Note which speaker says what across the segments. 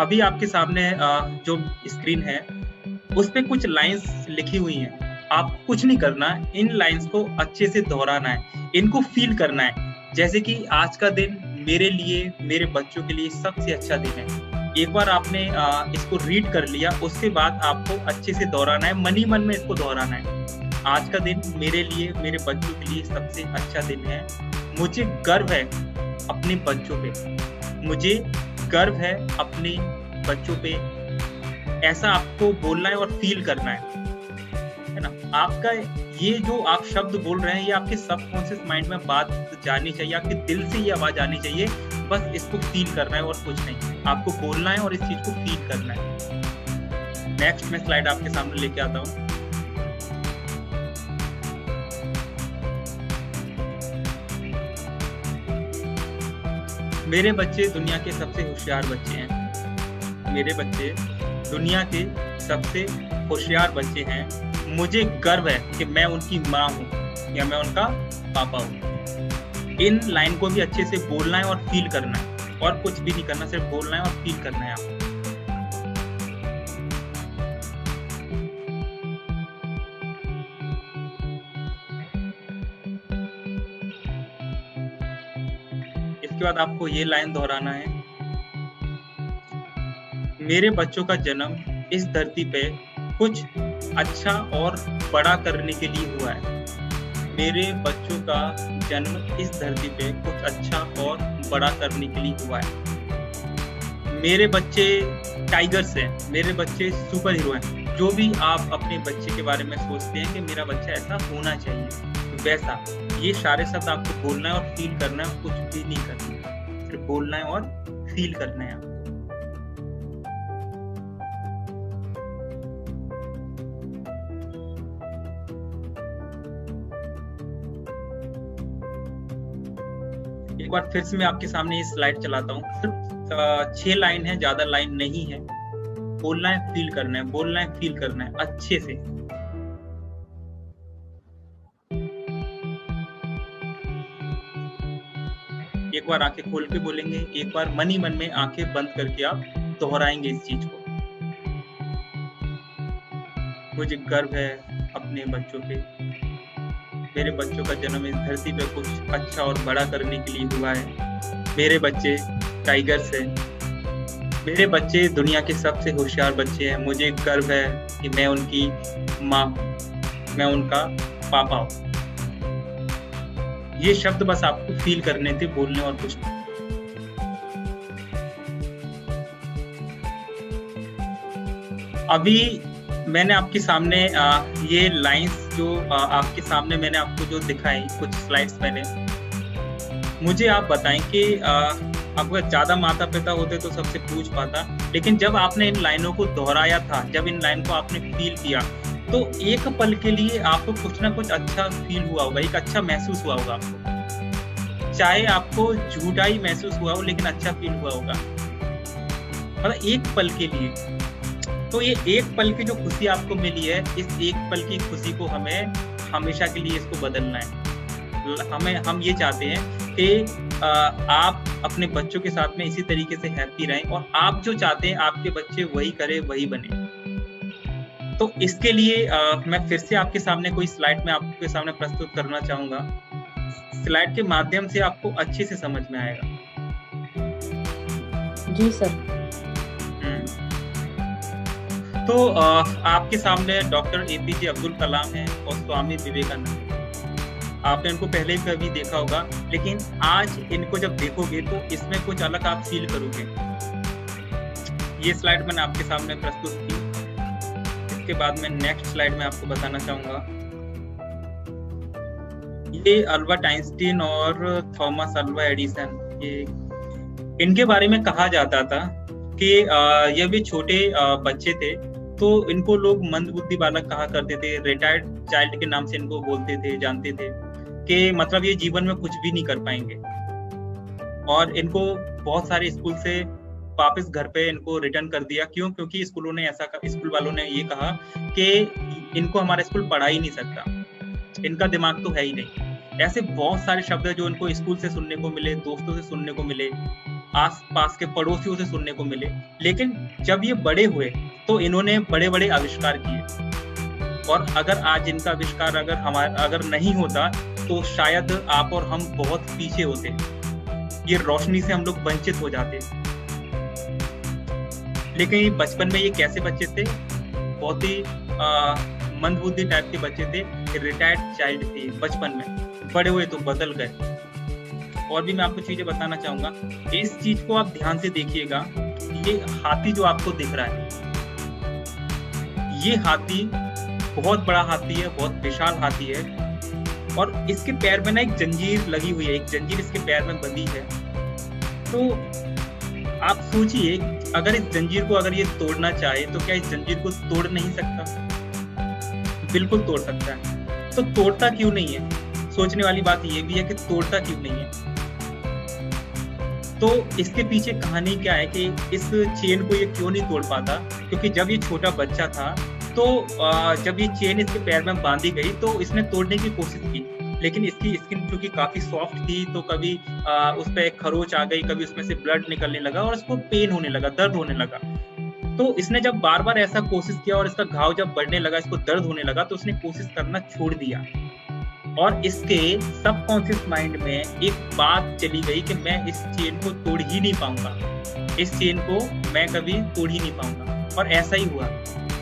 Speaker 1: अभी आपके सामने जो स्क्रीन है उस पे कुछ लाइंस लिखी हुई हैं। आप कुछ नहीं करना है, इन लाइंस को अच्छे से दोहराना है, इनको फील करना है। जैसे कि आज का दिन मेरे लिए, मेरे बच्चों के लिए सबसे अच्छा दिन है। एक बार आपने इसको रीड कर लिया, उसके बाद आपको अच्छे से दोहराना है, मन ही मन में इसको दोहराना है। आज का दिन मेरे लिए, मेरे बच्चों के लिए सबसे अच्छा दिन है। मुझे गर्व है अपने बच्चों पे, मुझे गर्व है अपने बच्चों पे। ऐसा आपको बोलना है और फील करना है ना। आपका ये जो आप शब्द बोल रहे हैं, ये आपके सबकॉन्शियस माइंड में बात जानी चाहिए, आपके दिल से ये आवाज आनी चाहिए। बस इसको फील करना है और कुछ नहीं, आपको बोलना है और इस चीज को फील करना है। नेक्स्ट मैं स्लाइड आपके सामने लेके आता हूँ। मेरे बच्चे दुनिया के सबसे होशियार बच्चे हैं। मेरे बच्चे दुनिया के सबसे होशियार बच्चे हैं। मुझे गर्व है कि मैं उनकी माँ हूँ या मैं उनका पापा हूँ। इन लाइन को भी अच्छे से बोलना है और फील करना है, और कुछ भी नहीं करना, सिर्फ बोलना है और फील करना है आपको। इसके बाद आपको ये लाइन दोहराना है। मेरे बच्चों का जन्म इस धरती पे कुछ अच्छा और बड़ा करने के लिए हुआ है। मेरे बच्चों का जन्म इस धरती पे कुछ अच्छा और बड़ा करने के लिए हुआ है। मेरे बच्चे टाइगर्स हैं, मेरे बच्चे सुपर हीरो हैं। जो भी आप अपने बच्चे के बारे में सोचते हैं कि मेरा बच्चा ऐसा होना चाहिए, वैसा, ये सारे शब्द आपको बोलना है और फील करना है, कुछ भी नहीं करना है, सिर्फ बोलना है और फील करना है। एक बार फिर से मैं आपके सामने ये स्लाइड चलाता हूँ। सिर्फ 6 लाइन है, ज्यादा लाइन नहीं है। बोलना है, फील करना है, बोलना है, फील करना है अच्छे से। एक बार आंखें खोल के बोलेंगे, एक बार मन ही मन में आंखें बंद करके आप दोहराएंगे इस चीज को। मुझे गर्व है अपने बच्चों पे। मेरे बच्चों का जन्म इस धरती पे कुछ अच्छा और बड़ा करने के लिए हुआ है। मेरे बच्चे टाइगर्स हैं। मेरे बच्चे दुनिया के सबसे होशियार बच्चे हैं। मुझे गर्व है कि मैं उनकी माँ, मैं उनका पापा हूँ। ये शब्द बस आपको फील करने थे, बोलने और कुछ नहीं। अभी मैंने आपके सामने ये लाइंस जो आपके सामने मैंने आपको जो दिखाई कुछ स्लाइड्स पहले, मुझे आप बताएं कि आपका ज्यादा माता पिता होते तो सबसे पूछ पाता, लेकिन जब आपने इन लाइनों को दोहराया था, जब इन लाइन को आपने फील किया, तो एक पल के लिए आपको कुछ ना कुछ अच्छा फील हुआ होगा, एक अच्छा महसूस हुआ होगा आपको। चाहे आपको झूठा ही महसूस हुआ हो, लेकिन अच्छा फील हुआ होगा, मतलब एक पल के लिए। तो ये एक पल की जो खुशी आपको मिली है, इस एक पल की खुशी को हमें हमेशा के लिए इसको बदलना है। हम ये चाहते हैं कि आप अपने बच्चों के साथ में इसी तरीके से हैप्पी रहें, और आप जो चाहते हैं आपके बच्चे वही करे, वही बने। तो इसके लिए मैं फिर से आपके सामने कोई स्लाइड में आपके सामने प्रस्तुत करना चाहूंगा। स्लाइड के माध्यम से आपको अच्छे से समझ में आएगा।
Speaker 2: जी सर।
Speaker 1: तो आपके सामने डॉक्टर APJ अब्दुल कलाम है और स्वामी विवेकानंद। आपने इनको पहले भी कभी देखा होगा, लेकिन आज इनको जब देखोगे तो इसमें कुछ अलग आप फील करोगे। ये स्लाइड मैंने आपके सामने प्रस्तुत की। इसके बाद मैं नेक्स्ट स्लाइड में आपको बताना चाहूंगा, ये अल्बर्ट आइंस्टीन और थॉमस अल्वा एडिसन, ये इनके बारे में कहा जाता था कि ये भी छोटे बच्चे थे, तो इनको लोग मंदबुद्धि बालक कहा करते थे। रिटायर्ड चाइल्ड के नाम से इनको बोलते थे, जानते थे कि मतलब ये जीवन में कुछ भी नहीं कर पाएंगे। और इनको बहुत सारे स्कूल से वापस घर पे इनको रिटर्न कर दिया। क्यों? क्योंकि स्कूल वालों ने ये कहा कि इनको हमारा स्कूल पढ़ा ही नहीं सकता, इनका दिमाग तो है ही नहीं। ऐसे बहुत सारे शब्द जो इनको स्कूल से सुनने को मिले, दोस्तों से सुनने को मिले, आस पास के पड़ोसियों से सुनने को मिले। लेकिन जब ये बड़े हुए तो इन्होंने बड़े बड़े आविष्कार किए, और अगर आज इनका आविष्कार अगर नहीं होता तो शायद आप और हम बहुत पीछे होते, ये रोशनी से हम लोग वंचित हो जाते। लेकिन ये बचपन में ये कैसे बच्चे थे, बहुत ही मंदबुद्धि टाइप के बच्चे थे, रिटायर्ड चाइल्ड थे बचपन में, बड़े हुए तो बदल गए। और भी मैं आपको चीजें बताना चाहूंगा, इस चीज को आप ध्यान से देखिएगा। ये हाथी जो आपको दिख रहा है, ये हाथी बहुत बड़ा हाथी है, बहुत विशाल हाथी है, और इसके पैर में ना एक जंजीर लगी हुई है, एक जंजीर इसके पैर में बंधी है। तो आप सोचिए, अगर इस जंजीर को अगर ये तोड़ना चाहे तो क्या इस जंजीर को तोड़ नहीं सकता? बिल्कुल तोड़ सकता है। तो तोड़ता क्यों नहीं है? सोचने वाली बात ये भी है कि तोड़ता क्यों नहीं है। तो इसके पीछे कहानी क्या है कि इस चेन को ये क्यों नहीं तोड़ पाता? क्योंकि जब ये छोटा बच्चा था तो जब ये चेन इसके पैर में बांधी गई तो इसने तोड़ने की कोशिश की, लेकिन इसकी स्किन क्योंकि काफी सॉफ्ट थी तो कभी उस पर खरोच आ गई, कभी उसमें से ब्लड निकलने लगा और इसको पेन होने लगा, दर्द होने लगा। तो इसने जब बार बार ऐसा कोशिश किया और इसका घाव जब बढ़ने लगा, इसको दर्द होने लगा, तो उसने कोशिश करना छोड़ दिया। और इसके सबकॉन्शियस माइंड में एक बात चली गई कि मैं इस चेन को तोड़ ही नहीं पाऊंगा, इस चेन को मैं कभी तोड़ ही नहीं पाऊंगा। और ऐसा ही हुआ,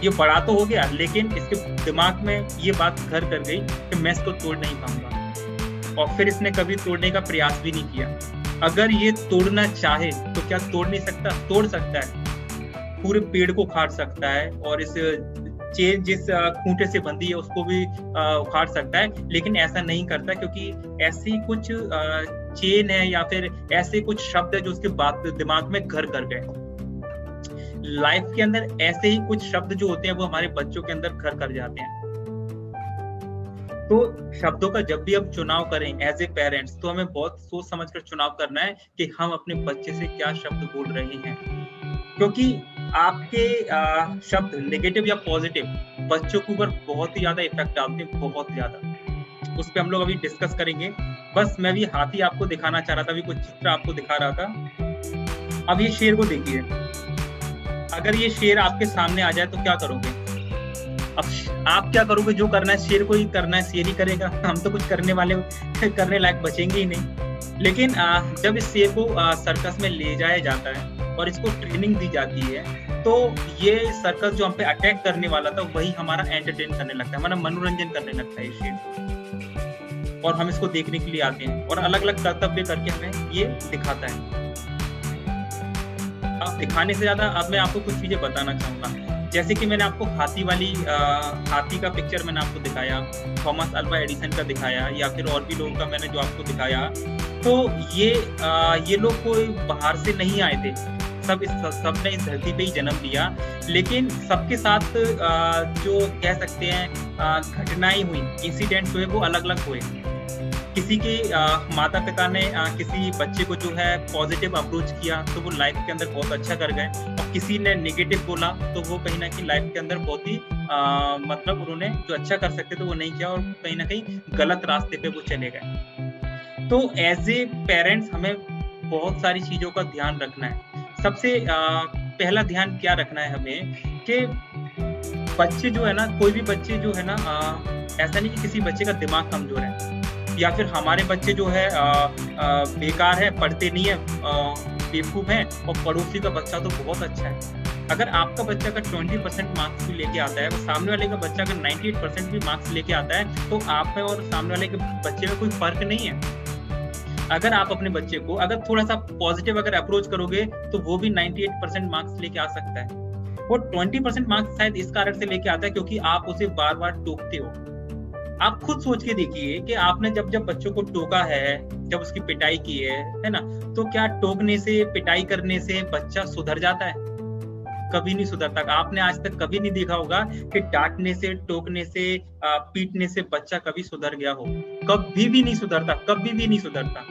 Speaker 1: ये बड़ा तो हो गया लेकिन इसके दिमाग में ये बात घर कर गई कि मैं इसको तोड़ नहीं पाऊंगा, और फिर इसने कभी तोड़ने का प्रयास भी नहीं किया। अगर ये तोड़ना चाहे तो क्या तोड़ नहीं सकता? तोड़ सकता है, पूरे पेड़ को उखाड़ सकता है, और इस चेन जिस खूंटे से बंधी है उसको भी उखाड़ सकता है, लेकिन ऐसा नहीं करता क्योंकि ऐसी कुछ चेन है या फिर ऐसे कुछ शब्द है जो उसके दिमाग में घर कर गए। लाइफ के अंदर ऐसे ही कुछ शब्द जो होते हैं वो हमारे बच्चों के अंदर घर कर जाते हैं। तो शब्दों का जब भी हम चुनाव करें एज ए पेरेंट्स, तो हमें बहुत सोच समझ कर चुनाव करना है कि हम अपने बच्चे से क्या शब्द बोल रहे हैं, क्योंकि आपके शब्द नेगेटिव या पॉजिटिव बच्चों के ऊपर बहुत ही ज्यादा इफेक्ट डालते हैं, बहुत ज्यादा। उस पर हम लोग अभी डिस्कस करेंगे। बस मैं भी हाथी आपको दिखाना चाह रहा था, अभी कुछ चित्र आपको दिखा रहा था। अब ये शेर को देखिए, अगर ये शेर आपके सामने आ जाए तो क्या करोगे? अब आप क्या करोगे? जो करना है शेर को ही करना है, शेर ही करेगा, हम तो कुछ करने लायक बचेंगे ही नहीं। लेकिन जब इस शेर को सर्कस में ले जाया जाता है और इसको ट्रेनिंग दी जाती है, तो ये सर्कस जो हम पे अटैक करने वाला था वही हमारा एंटरटेन करने लगता है, हमारा मनोरंजन करने लगता है शेर को, और हम इसको देखने के लिए आते हैं और अलग अलग कर्तव्य करके हमें ये दिखाता है। अब दिखाने से ज्यादा अब मैं आपको कुछ चीजें बताना चाहूंगा, जैसे कि मैंने आपको हाथी का पिक्चर मैंने आपको दिखाया, थॉमस अल्वा एडिसन का दिखाया, या फिर और भी लोगों का मैंने जो आपको दिखाया। तो ये लोग कोई बाहर से नहीं आए थे, सबने इस धरती पे ही जन्म लिया, लेकिन सबके साथ जो कह सकते हैं घटनाएं हुई, इंसिडेंट्स हुए, वो अलग अलग हुए। किसी के माता पिता ने किसी बच्चे को जो है पॉजिटिव अप्रोच किया तो वो लाइफ के अंदर बहुत अच्छा कर गए, और किसी ने नेगेटिव बोला तो वो कहीं ना कहीं लाइफ के अंदर बहुत ही मतलब उन्होंने जो अच्छा कर सकते थे वो नहीं किया और कहीं ना कहीं गलत रास्ते पे वो चले गए। तो एज ए पेरेंट्स हमें बहुत सारी चीजों का ध्यान रखना है। सबसे पहला ध्यान क्या रखना है हमें कि बच्चे जो है ना, कोई भी बच्चे जो है ना, ऐसा नहीं कि किसी बच्चे का दिमाग कमजोर है या फिर हमारे बच्चे जो है बेकार है, पढ़ते नहीं है, बेवकूफ है, और पड़ोसी का बच्चा तो बहुत अच्छा है। अगर आपका बच्चा अगर 20% मार्क्स भी लेके आता है, तो सामने वाले का बच्चा अगर 98% भी मार्क्स लेके आता है, तो आप में और सामने वाले के बच्चे में कोई फर्क नहीं है। अगर आप अपने बच्चे को अगर थोड़ा सा पॉजिटिव अगर अप्रोच करोगे तो वो भी 98% मार्क्स लेके आ सकता है। वो 20% मार्क्स शायद इस कारण से लेके आता है क्योंकि आप उसे बार बार टोकते हो। आप खुद सोच के देखिए कि आपने जब बच्चों को टोका है, जब उसकी पिटाई की है ना, तो क्या टोकने से, पिटाई करने से बच्चा सुधर जाता है? कभी नहीं सुधरता। आपने आज तक कभी नहीं देखा होगा कि डांटने से, टोकने से, पीटने से बच्चा कभी सुधर गया हो। कभी भी नहीं सुधरता, कभी भी नहीं सुधरता।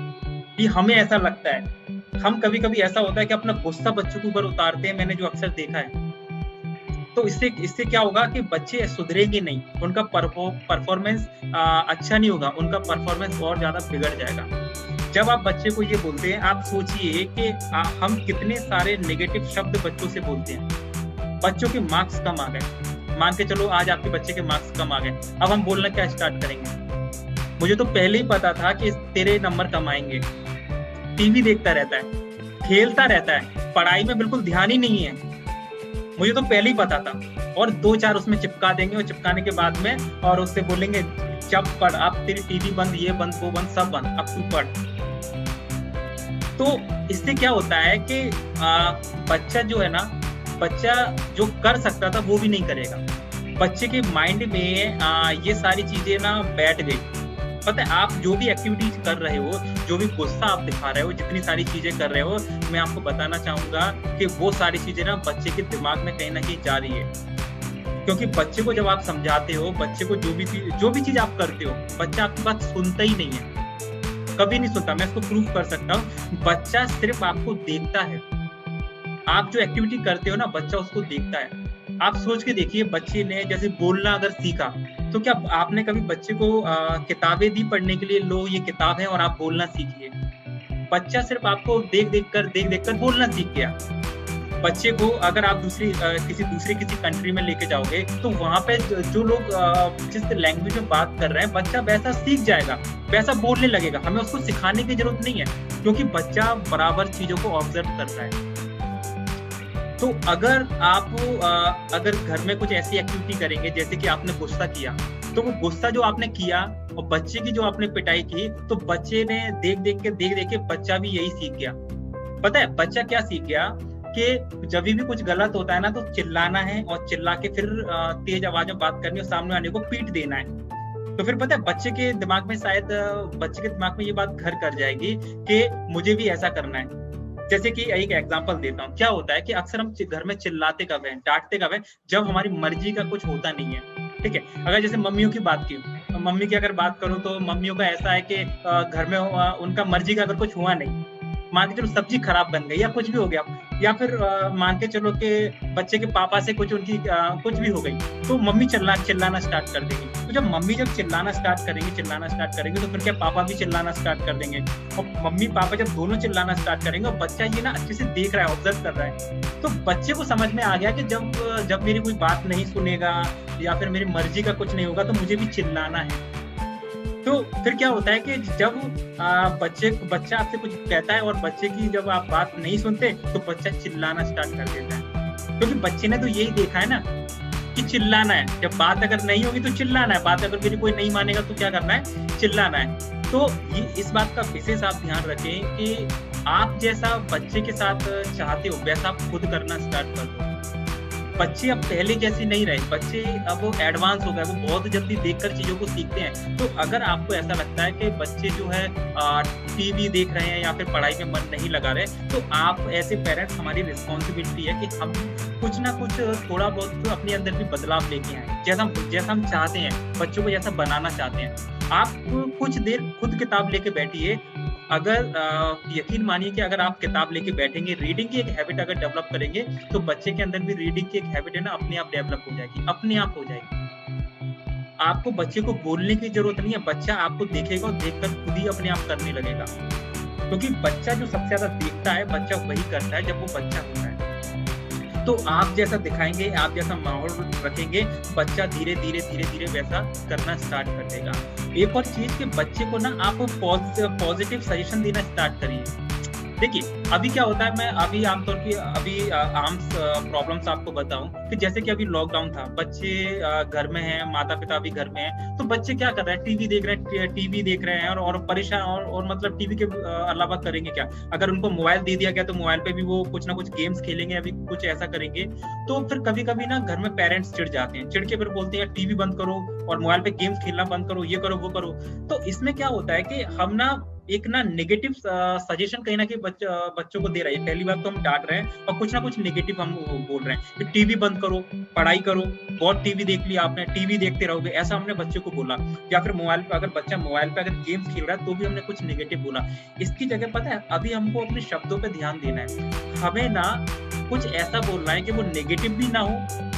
Speaker 1: ये हमें ऐसा लगता है। हम कभी कभी ऐसा होता है कि अपना गुस्सा बच्चों के ऊपर उतारते हैं, मैंने जो अक्सर देखा है। तो इससे क्या होगा कि बच्चे सुधरेंगे नहीं, उनका परफॉर्मेंस अच्छा नहीं होगा, उनका परफॉर्मेंस और ज्यादा बिगड़ जाएगा। जब आप बच्चे को ये बोलते हैं, आप सोचिए कि हम कितने सारे नेगेटिव शब्द बच्चों से बोलते हैं। बच्चों के मार्क्स कम आ गए, मान के चलो आज आपके बच्चे के मार्क्स कम आ गए, अब हम बोलना क्या स्टार्ट करेंगे? मुझे तो पहले ही पता था कि तेरे नंबर कम आएंगे। टीवी देखता रहता है, खेलता रहता है, पढ़ाई में बिल्कुल ध्यान ही नहीं है, मुझे तो पहले ही पता था। और 2-4 उसमें चिपका देंगे, और चिपकाने के बाद में और उससे बोलेंगे जब पढ़, अब तेरी टीवी बंद, ये बंद, वो बंद, सब बंद, अब तू पढ़। तो इससे क्या होता है कि बच्चा जो है ना, बच्चा जो कर सकता था वो भी नहीं करेगा। बच्चे के माइंड में ये सारी चीजें ना बैठ गई। पता है, आप जो भी एक्टिविटीज कर रहे हो, जो भी गुस्सा आप दिखा रहे हो, जितनी सारी चीजें कर रहे हो, मैं आपको बताना चाहूंगा कि वो सारी चीजें ना बच्चे के दिमाग में कहीं ना कहीं जा रही है। क्योंकि बच्चे को जब आप समझाते हो, बच्चे को जो भी चीज आप करते हो, बच्चा आपकी बात सुनता ही नहीं है, कभी नहीं सुनता। मैं इसको प्रूफ कर सकता हूँ। बच्चा सिर्फ आपको देखता है, आप जो एक्टिविटी करते हो ना, बच्चा उसको देखता है। आप सोच के देखिए, बच्चे ने जैसे बोलना अगर सीखा, तो क्या आपने कभी बच्चे को किताबें दी पढ़ने के लिए, लो ये किताब है और आप बोलना सीखिए? बच्चा सिर्फ आपको देख देख कर बोलना सीख गया। बच्चे को अगर आप किसी कंट्री में लेके जाओगे, तो वहां पे जो लोग जिस लैंग्वेज में बात कर रहे हैं, बच्चा वैसा सीख जाएगा, वैसा बोलने लगेगा। हमें उसको सिखाने की जरूरत नहीं है, क्योंकि बच्चा बराबर चीजों को ऑब्जर्व करता है। तो अगर आप अगर घर में कुछ ऐसी एक्टिविटी करेंगे, जैसे कि आपने गुस्सा किया, तो वो गुस्सा जो आपने किया और बच्चे की जो आपने पिटाई की, तो बच्चे ने देख देख के बच्चा भी यही सीख गया। पता है बच्चा क्या सीख गया? कि जब भी कुछ गलत होता है ना, तो चिल्लाना है, और चिल्ला के फिर तेज आवाज में बात करनी और सामने वाले को पीट देना है। तो फिर पता है बच्चे के दिमाग में ये बात घर कर जाएगी कि मुझे भी ऐसा करना है। जैसे कि एक एग्जांपल देता हूँ, क्या होता है कि अक्सर हम घर में चिल्लाते कब हैं, डांटते कब हैं, जब हमारी मर्जी का कुछ होता नहीं है। ठीक है, अगर जैसे मम्मियों की बात की, तो मम्मी की अगर बात करूँ, तो मम्मियों का ऐसा है कि घर में उनका मर्जी का अगर कुछ हुआ नहीं, मान के चलो सब्जी खराब बन गई या कुछ भी हो गया, या फिर मान के चलो कि बच्चे के पापा से कुछ कुछ भी हो गई, तो मम्मी चिल्लाना स्टार्ट कर देगी। तो जब मम्मी चिल्लाना स्टार्ट करेंगे, तो फिर क्या पापा भी चिल्लाना स्टार्ट कर देंगे। और मम्मी पापा जब दोनों चिल्लाना स्टार्ट करेंगे, और बच्चा ये ना अच्छे से देख रहा है, ऑब्जर्व कर रहा है, तो बच्चे को समझ में आ गया कि जब मेरी कोई बात नहीं सुनेगा या फिर मेरी मर्जी का कुछ नहीं होगा, तो मुझे भी चिल्लाना है। तो फिर क्या होता है कि जब बच्चा आपसे कुछ कहता है और बच्चे की जब आप बात नहीं सुनते, तो बच्चा चिल्लाना स्टार्ट कर देता है। क्योंकि बच्चे ने तो यही देखा है ना कि चिल्लाना है, जब बात अगर नहीं होगी तो चिल्लाना है, बात अगर मेरी कोई नहीं मानेगा तो क्या करना है, चिल्लाना है। तो ये इस बात का विशेष आप ध्यान रखें कि आप जैसा बच्चे के साथ चाहते हो, वैसा आप खुद करना स्टार्ट कर दो। बच्चे अब पहले जैसे नहीं रहे, बच्चे अब वो एडवांस हो गए, वो बहुत जल्दी देखकर चीजों को सीखते हैं। तो अगर आपको ऐसा लगता है कि बच्चे जो है टीवी देख रहे हैं या फिर पढ़ाई में मन नहीं लगा रहे, तो आप ऐसे पेरेंट्स, हमारी रिस्पॉन्सिबिलिटी है कि हम कुछ ना कुछ थोड़ा बहुत तो अपने अंदर भी बदलाव लेके आए, जैसा हम चाहते हैं, बच्चों को जैसा बनाना चाहते हैं। आप कुछ देर खुद किताब लेके बैठिए। अगर यकीन मानिए कि अगर आप किताब लेके बैठेंगे, रीडिंग की एक हैबिट अगर डेवलप करेंगे, तो बच्चे के अंदर भी रीडिंग की एक हैबिट है ना, अपने आप डेवलप हो जाएगी, अपने आप हो जाएगी। आपको बच्चे को बोलने की जरूरत नहीं है, बच्चा आपको देखेगा और देखकर खुद ही अपने आप करने लगेगा। क्योंकि बच्चा जो सबसे ज्यादा देखता है, बच्चा वही करता है जब वो बच्चा होता है। तो आप जैसा दिखाएंगे, आप जैसा माहौल रखेंगे, बच्चा धीरे धीरे वैसा करना स्टार्ट कर देगा। एक और चीज कि बच्चे को ना आप पॉजिटिव सजेशन देना स्टार्ट करिए। देखिए अभी क्या होता है, मैं अभी आमतौर की आम प्रॉब्लम्स आपको बताऊं कि जैसे कि अभी लॉकडाउन था, बच्चे घर में हैं, माता पिता भी घर में हैं, तो बच्चे क्या कर रहे हैं, टीवी देख रहे हैं और परेशान और मतलब टीवी के अलावा करेंगे क्या? अगर उनको मोबाइल दे दिया गया तो मोबाइल पे भी वो कुछ ना कुछ गेम्स खेलेंगे, अभी कुछ ऐसा करेंगे। तो फिर कभी कभी ना घर में पेरेंट्स चिढ़ जाते हैं, चिढ़ के फिर बोलते हैं टीवी बंद करो और मोबाइल पे गेम्स खेलना बंद करो, ये करो वो करो। तो इसमें क्या होता है कि हम ना एक ना नेगेटिव सजेशन कहीं ना कहीं बच्चों को दे रहा है। पहली बात तो हम डांट रहे हैं और कुछ ना कुछ नेगेटिव हम बोल रहे हैं कि टीवी बंद करो, पढ़ाई करो, बहुत टीवी देख लिया आपने, टीवी देखते रहोगे, ऐसा हमने बच्चे को बोला। या फिर मोबाइल पे अगर बच्चा मोबाइल पे अगर गेम्स खेल रहा है, तो भी हमने कुछ नेगेटिव बोला। इसकी जगह पता है अभी हमको अपने शब्दों पे ध्यान देना है, हमें ना कुछ ऐसा बोलना है कि वो नेगेटिव भी ना हो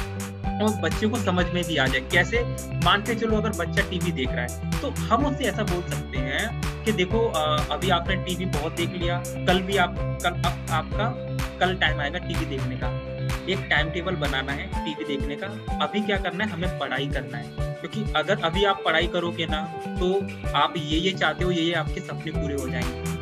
Speaker 1: और बच्चे को समझ में भी आ जाए। कैसे? मान के चलो अगर बच्चा टीवी देख रहा है, तो हम उससे ऐसा बोल सकते हैं कि देखो अभी आपने टीवी बहुत देख लिया, आपका कल टाइम आएगा टीवी देखने का। एक टाइम टेबल बनाना है टीवी देखने का। अभी क्या करना है, हमें पढ़ाई करना है, क्योंकि अगर अभी आप पढ़ाई करोगे ना तो आप ये चाहते हो, ये आपके सपने पूरे हो जाएंगे।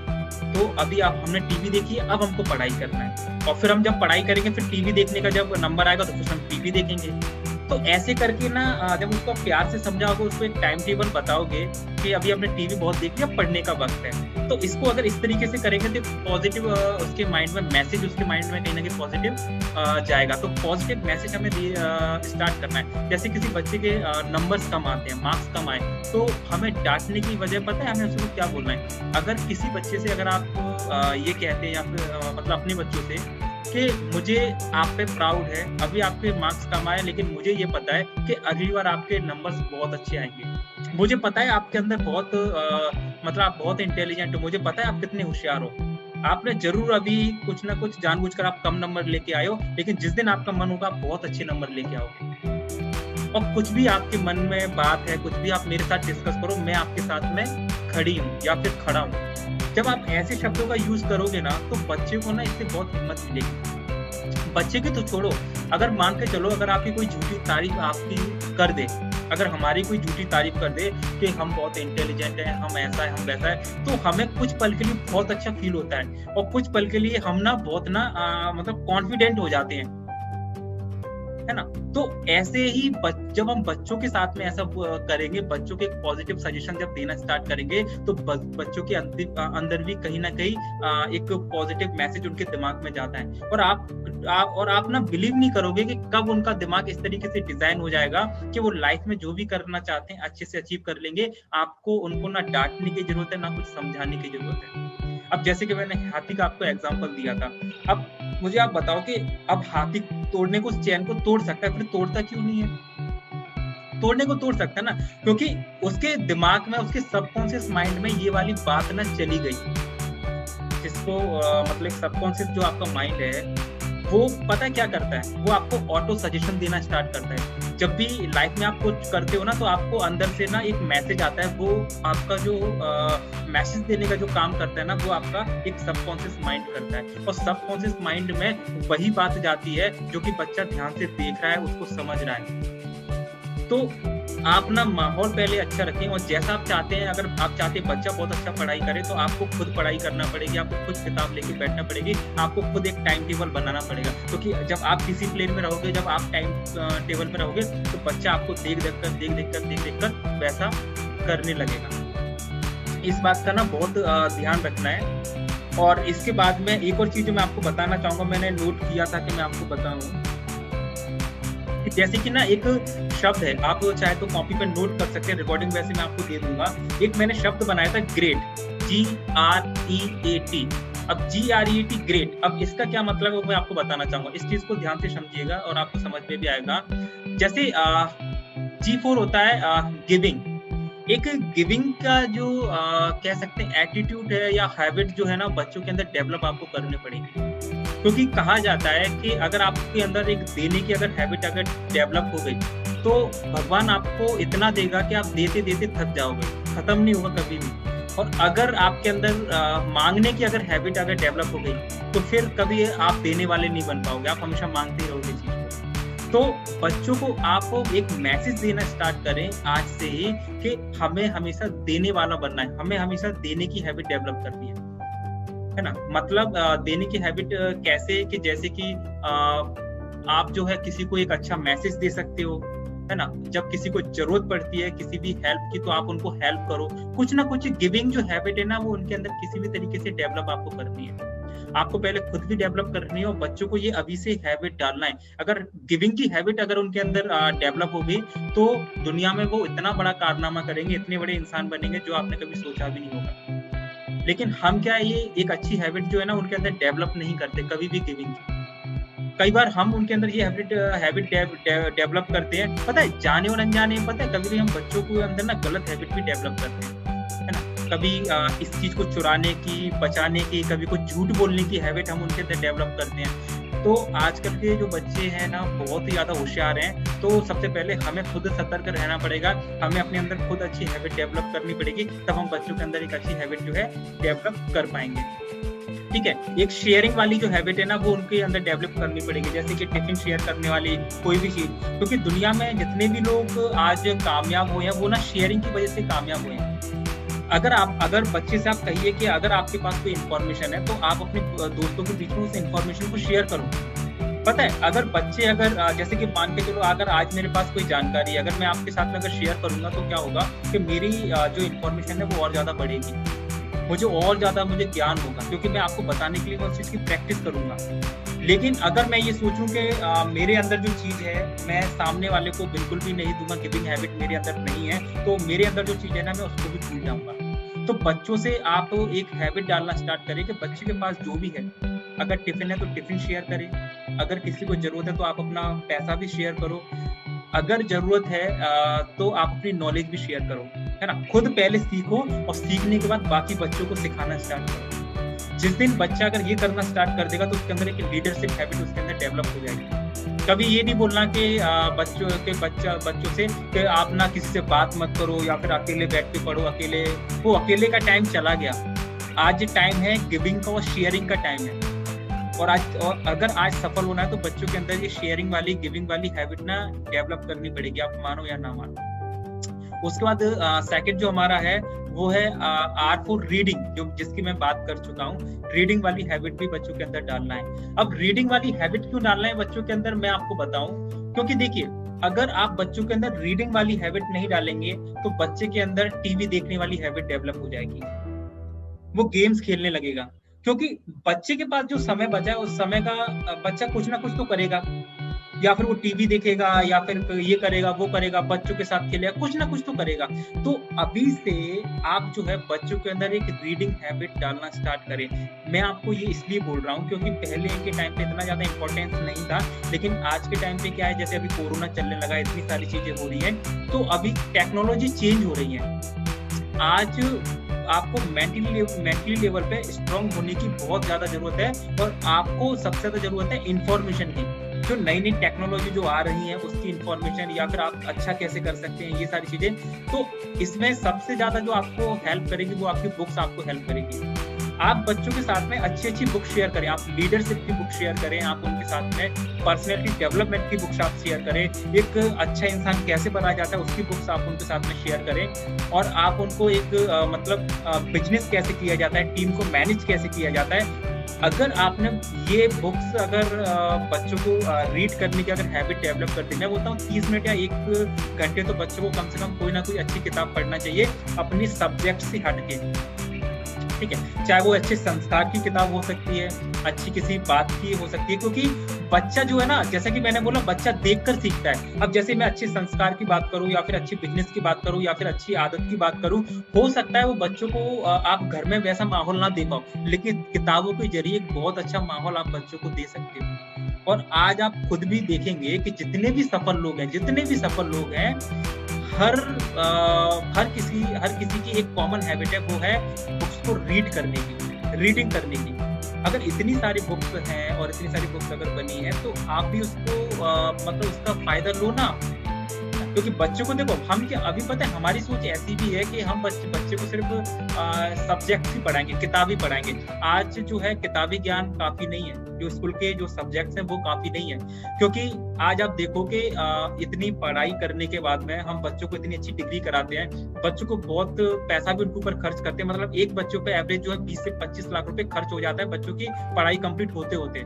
Speaker 1: तो अभी हमने टीवी देखी है, अब हमको पढ़ाई करना है, और फिर हम जब पढ़ाई करेंगे फिर टीवी देखने का जब नंबर आएगा तो फिर हम टीवी देखेंगे। तो ऐसे करके ना जब उसको प्यार से समझाओगे, उसको एक टाइम टेबल बताओगे कि अभी हमने टीवी बहुत देख लिया, पढ़ने का वक्त है, तो इसको अगर इस तरीके से करेंगे तो पॉजिटिव उसके माइंड में मैसेज, उसके माइंड में कहीं ना कहीं पॉजिटिव जाएगा। तो पॉजिटिव मैसेज हमें स्टार्ट करना है। जैसे किसी बच्चे के नंबर्स कम आते हैं, मार्क्स कम आए, तो हमें डांटने की वजह पता है हमें उसको क्या बोलना है। अगर किसी बच्चे से अगर आप ये कहते हैं या फिर मतलब अपने बच्चों से कि मुझे आप पे प्राउड है, अभी आपके मार्क्स कम आए, लेकिन मुझे ये पता है कि अगली बार आपके नंबर्स बहुत अच्छे आएंगे। मुझे पता है आपके अंदर बहुत मतलब आप बहुत इंटेलिजेंट हो, मुझे पता है आप कितने होशियार हो। आपने जरूर अभी कुछ ना कुछ जानबूझकर आप कम नंबर लेके आए हो, लेकिन जिस दिन आपका मन होगा आप बहुत अच्छे नंबर लेके आओगे। और कुछ भी आपके मन में बात है, कुछ भी आप मेरे साथ डिस्कस करो, मैं आपके साथ में खड़ी हूँ या फिर खड़ा हूँ। जब आप ऐसे शब्दों का यूज करोगे ना तो बच्चे को ना इससे बहुत हिम्मत मिलेगी। बच्चे की तो छोड़ो, अगर मान के चलो अगर आपकी कोई झूठी तारीफ आपकी कर दे, अगर हमारी कोई झूठी तारीफ कर दे कि हम बहुत इंटेलिजेंट हैं, हम ऐसा है, हम वैसा है, तो हमें कुछ पल के लिए बहुत अच्छा फील होता है, और कुछ पल के लिए हम ना बहुत ना मतलब कॉन्फिडेंट हो जाते हैं, है ना। तो ऐसे ही जब हम बच्चों के साथ में ऐसा करेंगे, बच्चों के एक पॉजिटिव सजेशन जब देना स्टार्ट करेंगे, तो बच्चों के अंदर भी कहीं ना कहीं एक पॉजिटिव मैसेज उनके दिमाग में जाता है। और आप ना बिलीव नहीं करोगे कि कब उनका दिमाग इस तरीके से डिजाइन हो जाएगा कि वो लाइफ में जो भी करना चाहते हैं अच्छे से अचीव कर लेंगे। आपको उनको ना डांटने की जरूरत है, ना कुछ समझाने की जरूरत है। अब जैसे कि मैंने हाथी का आपको एग्जांपल दिया था, अब मुझे आप बताओ कि अब हाथी तोड़ने को उस चैन को तोड़ सकता है, फिर तोड़ता क्यों नहीं है? तोड़ने को तोड़ सकता है ना, क्योंकि उसके दिमाग में, उसके सबकॉन्शियस माइंड में ये वाली बात ना चली गई, जिसको मतलब सबकॉन्शियस जो आपका माइंड है वो पता क्या करता है, वो आपको ऑटो सजेशन देना स्टार्ट करता है। जब भी लाइफ में आप कुछ करते हो ना तो आपको अंदर से ना एक मैसेज आता है, वो आपका जो मैसेज देने का जो काम करता है ना, वो आपका एक सबकॉन्शियस माइंड करता है, और सबकॉन्शियस माइंड में वही बात जाती है जो कि बच्चा ध्यान से देख रहा है, उसको समझ रहा है। तो आप ना माहौल पहले अच्छा रखें, और जैसा आप चाहते हैं, अगर आप चाहते हैं बच्चा बहुत अच्छा पढ़ाई करे तो आपको खुद पढ़ाई करना पड़ेगी, आपको खुद किताब लेके बैठना पड़ेगी, आपको खुद एक टाइम टेबल बनाना पड़ेगा। क्योंकि जब आप डिसिप्लिन में रहोगे, जब आप टाइम टेबल में रहोगे, तो बच्चा आपको देख देख कर वैसा करने लगेगा। इस बात का ना बहुत ध्यान रखना है। और इसके बाद में एक और चीज मैं आपको बताना चाहूंगा, मैंने नोट किया था कि मैं आपको बताऊं, जैसे कि ना एक शब्द है, आप चाहे तो कॉपी पे नोट कर सकते हैं, रिकॉर्डिंग वैसे मैं आपको दे दूंगा। एक मैंने शब्द बनाया था ग्रेट, GREAT। अब GREAT ग्रेट, अब इसका क्या मतलब है वो मैं आपको बताना चाहूंगा। इस चीज को ध्यान से समझिएगा और आपको समझ में भी आएगा। जैसे G4 होता है गिविंग। एक गिविंग का जो कह सकते हैं एटीट्यूड है या हैबिट जो है ना, बच्चों के अंदर डेवलप आपको करनी पड़ेगी। क्योंकि कहा जाता है कि अगर आपके अंदर एक देने की अगर हैबिट अगर डेवलप हो गई तो भगवान आपको इतना देगा कि आप देते देते थक जाओगे, खत्म नहीं होगा कभी भी। और अगर आपके अंदर मांगने की अगर हैबिट अगर डेवलप हो गई तो फिर कभी आप देने वाले नहीं बन पाओगे, आप हमेशा मांगते ही रहोगे चीज को। तो बच्चों को आप एक मैसेज देना स्टार्ट करें आज से ही कि हमें हमेशा देने वाला बनना है, हमें हमेशा देने की हैबिट डेवलप करनी है ना। मतलब देने की हैबिट कैसे, कि जैसे कि आप जो है किसी को एक अच्छा मैसेज दे सकते हो, है ना। जब किसी को जरूरत पड़ती है किसी भी हेल्प की तो आप उनको हेल्प करो। कुछ ना कुछ गिविंग जो हैबिट है ना, वो उनके अंदर किसी भी तरीके से डेवलप आपको करनी है। आपको पहले खुद भी डेवलप करनी है और बच्चों को ये अभी से हैबिट डालना है। अगर गिविंग की हैबिट अगर उनके अंदर डेवलप होगी तो दुनिया में वो इतना बड़ा कारनामा करेंगे, इतने बड़े इंसान बनेंगे जो आपने कभी सोचा भी नहीं होगा। लेकिन हम क्या है, ये एक अच्छी हैबिट जो है ना उनके अंदर डेवलप नहीं करते कभी भी गिविंग की। कई बार हम उनके अंदर ये हैबिट डेवलप करते हैं, पता है, जाने और अनजाने। पता है कभी भी हम बच्चों के अंदर ना गलत हैबिट भी डेवलप करते हैं, है ना। कभी इस चीज को चुराने की, बचाने की, कभी कुछ झूठ बोलने की हैबिट हम उनके अंदर डेवलप करते हैं। तो आजकल के जो बच्चे हैं ना बहुत ही ज़्यादा होशियार हैं। तो सबसे पहले हमें खुद सतर्क रहना पड़ेगा, हमें अपने अंदर खुद अच्छी हैबिट डेवलप करनी पड़ेगी, तब हम बच्चों के अंदर एक अच्छी हैबिट जो है डेवलप कर पाएंगे। ठीक है, एक शेयरिंग वाली जो हैबिट है ना वो उनके अंदर डेवलप करनी पड़ेगी, जैसे कि टिफिन शेयर करने वाली कोई भी चीज, क्योंकि दुनिया में जितने भी लोग आज कामयाब हुए हैं वो ना शेयरिंग की वजह से कामयाब हुए हैं। अगर बच्चे से आप कहिए कि अगर आपके पास कोई इन्फॉर्मेशन है तो आप अपने दोस्तों के बीच में उस इन्फॉर्मेशन को शेयर करो। पता है, अगर बच्चे जैसे कि मान के चलो, अगर आज मेरे पास कोई जानकारी है, अगर मैं आपके साथ में अगर शेयर करूंगा तो क्या होगा कि मेरी जो इन्फॉर्मेशन है वो और ज्यादा बढ़ेगी, मुझे ज्ञान होगा, क्योंकि मैं आपको बताने के लिए उस चीज की प्रैक्टिस करूंगा। लेकिन अगर मैं ये सोचूं कि मेरे अंदर जो चीज है मैं सामने वाले को बिल्कुल भी नहीं दूंगा, गिविंग हैबिट मेरे अंदर नहीं है, तो मेरे अंदर जो चीज है ना मैं उसको भी भूल जाऊंगा। तो बच्चों से आप एक हैबिट डालना स्टार्ट करें कि बच्चे के पास जो भी है, अगर टिफिन है तो टिफिन शेयर करें, अगर किसी को जरूरत है तो आप अपना पैसा भी शेयर करो, अगर जरूरत है तो आप अपनी नॉलेज भी शेयर करो, है ना। खुद पहले सीखो और सीखने के बाद बाकी बच्चों को सिखाना स्टार्ट करो। जिस दिन बच्चा अगर ये करना स्टार्ट कर देगा तो उसके अंदर एक लीडरशिप हैबिट उसके अंदर डेवलप हो जाएगी। कभी ये नहीं बोलना कि बच्चों से कि आप ना किसी से बात मत करो या फिर अकेले बैठ के पढ़ो, अकेले का टाइम चला गया। आज टाइम है गिविंग का और शेयरिंग का टाइम है। और अगर आज सफल होना है तो बच्चों के अंदर ये शेयरिंग वाली, गिविंग वाली हैबिट ना डेवलप करनी पड़ेगी, आप मानो या ना मानो। उसके बाद सेकंड जो हमारा है वो है आर फॉर रीडिंग, जिसकी मैं बात कर चुका हूँ। रीडिंग वाली हैबिट भी बच्चों के अंदर डालना है। अब रीडिंग वाली हैबिट क्यों डालना है बच्चों के अंदर, मैं आपको बताऊं। क्योंकि देखिए, अगर आप बच्चों के अंदर रीडिंग वाली हैबिट नहीं डालेंगे तो बच्चे के अंदर टीवी देखने वाली हैबिट डेवलप हो जाएगी, वो गेम्स खेलने लगेगा। क्योंकि बच्चे के पास जो समय बचा है उस समय का बच्चा कुछ ना कुछ तो करेगा, या फिर वो टीवी देखेगा या फिर ये करेगा वो करेगा, बच्चों के साथ खेलेगा, कुछ ना कुछ तो करेगा। तो अभी से आप जो है बच्चों के अंदर एक रीडिंग हैबिट डालना स्टार्ट करें। मैं आपको ये इसलिए बोल रहा हूँ क्योंकि पहले के टाइम पे इतना ज्यादा इंपॉर्टेंस नहीं था, लेकिन आज के टाइम पे क्या है, जैसे अभी कोरोना चलने लगा, इतनी सारी चीजें हो रही है, तो अभी टेक्नोलॉजी चेंज हो रही है। आज आपको मेंटली लेवल पे स्ट्रांग होने की बहुत ज्यादा जरूरत है, और आपको सबसे ज्यादा जरूरत है इंफॉर्मेशन की। जो नई नई टेक्नोलॉजी जो आ रही है उसकी इंफॉर्मेशन, या फिर आप अच्छा कैसे कर सकते हैं, ये सारी चीजें। तो इसमें सबसे ज्यादा जो आपको हेल्प करेगी वो आपकी बुक्स आपको हेल्प करेगी। आप बच्चों के साथ में अच्छी बुक शेयर करें, आप लीडरशिप की बुक शेयर करें, आप उनके साथ में पर्सनैलिटी डेवलपमेंट की बुक्स आप शेयर करें, एक अच्छा इंसान कैसे बना जाता है उसकी बुक्स आप उनके साथ में शेयर करें, और आप उनको एक बिजनेस कैसे किया जाता है, टीम को मैनेज कैसे किया जाता है। अगर आपने ये बुक्स अगर बच्चों को रीड करने की अगर हैबिट डेवलप कर दी, मैं बोलता हूँ 30 मिनट या 1 घंटे तो बच्चों को कम से कम कोई ना कोई अच्छी किताब पढ़ना चाहिए अपनी सब्जेक्ट से हटके। ठीक है, चाहे वो अच्छे संस्कार की किताब हो सकती है, अच्छी किसी बात की हो सकती है, क्योंकि बच्चा जो है ना, जैसा कि मैंने बोला, बच्चा देखकर सीखता है। अब जैसे मैं अच्छे संस्कार की बात करूं या फिर अच्छी बिजनेस की बात करूं या फिर अच्छी आदत की बात करूं, हो सकता है वो बच्चों को आप घर में वैसा माहौल ना दे पाओ, लेकिन किताबों के जरिए एक बहुत अच्छा माहौल आप बच्चों को दे सकते हो। और आज आप खुद भी देखेंगे कि जितने भी सफल लोग हैं, हर किसी की एक कॉमन हैबिट है, वो है बुक्स को रीडिंग करने की। अगर इतनी सारी बुक्स हैं और इतनी सारी बुक्स अगर बनी है तो आप भी उसको मतलब उसका फायदा लो ना। क्योंकि बच्चों को देखो, हम क्या अभी पता है हमारी सोच ऐसी भी है कि हम बच्चे को सिर्फ सब्जेक्ट ही पढ़ाएंगे, किताब ही पढ़ाएंगे। आज जो है किताबी ज्ञान काफी नहीं है, जो स्कूल के जो सब्जेक्ट्स हैं वो काफी नहीं है। क्योंकि आज आप देखो कि इतनी पढ़ाई करने के बाद में हम बच्चों को इतनी अच्छी डिग्री कराते हैं, बच्चों को बहुत पैसा भी उनके ऊपर खर्च करते हैं। मतलब एक बच्चों पे एवरेज जो है 20 से 25 लाख रुपए खर्च हो जाता है बच्चों की पढ़ाई कंप्लीट होते।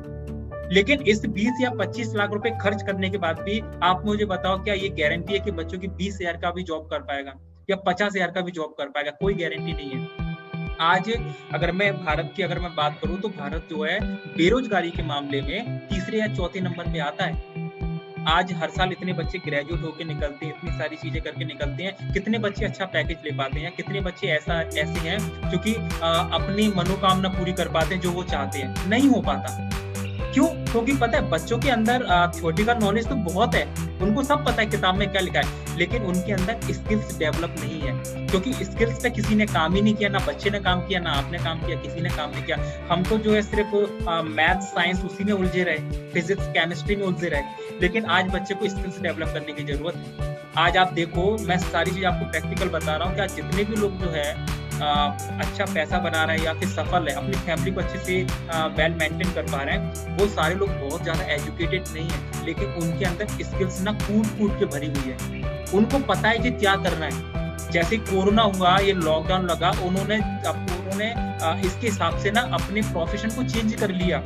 Speaker 1: लेकिन इस 20 या 25 लाख रुपए खर्च करने के बाद भी आप मुझे बताओ, क्या ये गारंटी है कि बच्चों की 20,000 का भी जॉब कर पाएगा या 50,000 का भी जॉब कर पाएगा? कोई गारंटी नहीं है। आज अगर मैं भारत की बात करूं तो भारत जो है बेरोजगारी के मामले में तीसरे या चौथे नंबर पे आता है। आज हर साल इतने बच्चे ग्रेजुएट होकर निकलते हैं, इतनी सारी चीजें करके निकलते हैं। कितने बच्चे अच्छा पैकेज ले पाते हैं? कितने बच्चे ऐसे हैं जो कि अपनी मनोकामना पूरी कर पाते हैं जो वो चाहते हैं? नहीं हो पाता। क्यों? क्योंकि पता है बच्चों के अंदर थ्योरेटिकल नॉलेज तो बहुत है, उनको सब पता है किताब में क्या लिखा है, लेकिन उनके अंदर स्किल्स डेवलप नहीं है, क्योंकि स्किल्स पे किसी ने काम ही नहीं किया, ना बच्चे ने काम किया, ना आपने काम किया, किसी ने काम नहीं किया। हम तो जो है सिर्फ मैथ साइंस उसी में उलझे रहे, फिजिक्स केमिस्ट्री में उलझे रहे, लेकिन आज बच्चे को स्किल्स डेवलप करने की जरूरत है। आज आप देखो, मैं सारी चीज आपको प्रैक्टिकल बता रहा हूँ कि आज जितने भी लोग जो है अच्छा पैसा बना रहे हैं या फिर सफल है, अपनी फैमिली को अच्छे से वेल मेंटेन कर पा रहे हैं, वो सारे लोग बहुत ज्यादा एजुकेटेड नहीं है, लेकिन उनके अंदर स्किल्स ना कूट के भरी हुई है। उनको पता है कि क्या करना है। जैसे कोरोना हुआ, ये लॉकडाउन लगा, उन्होंने इसके हिसाब से ना अपने प्रोफेशन को चेंज कर लिया।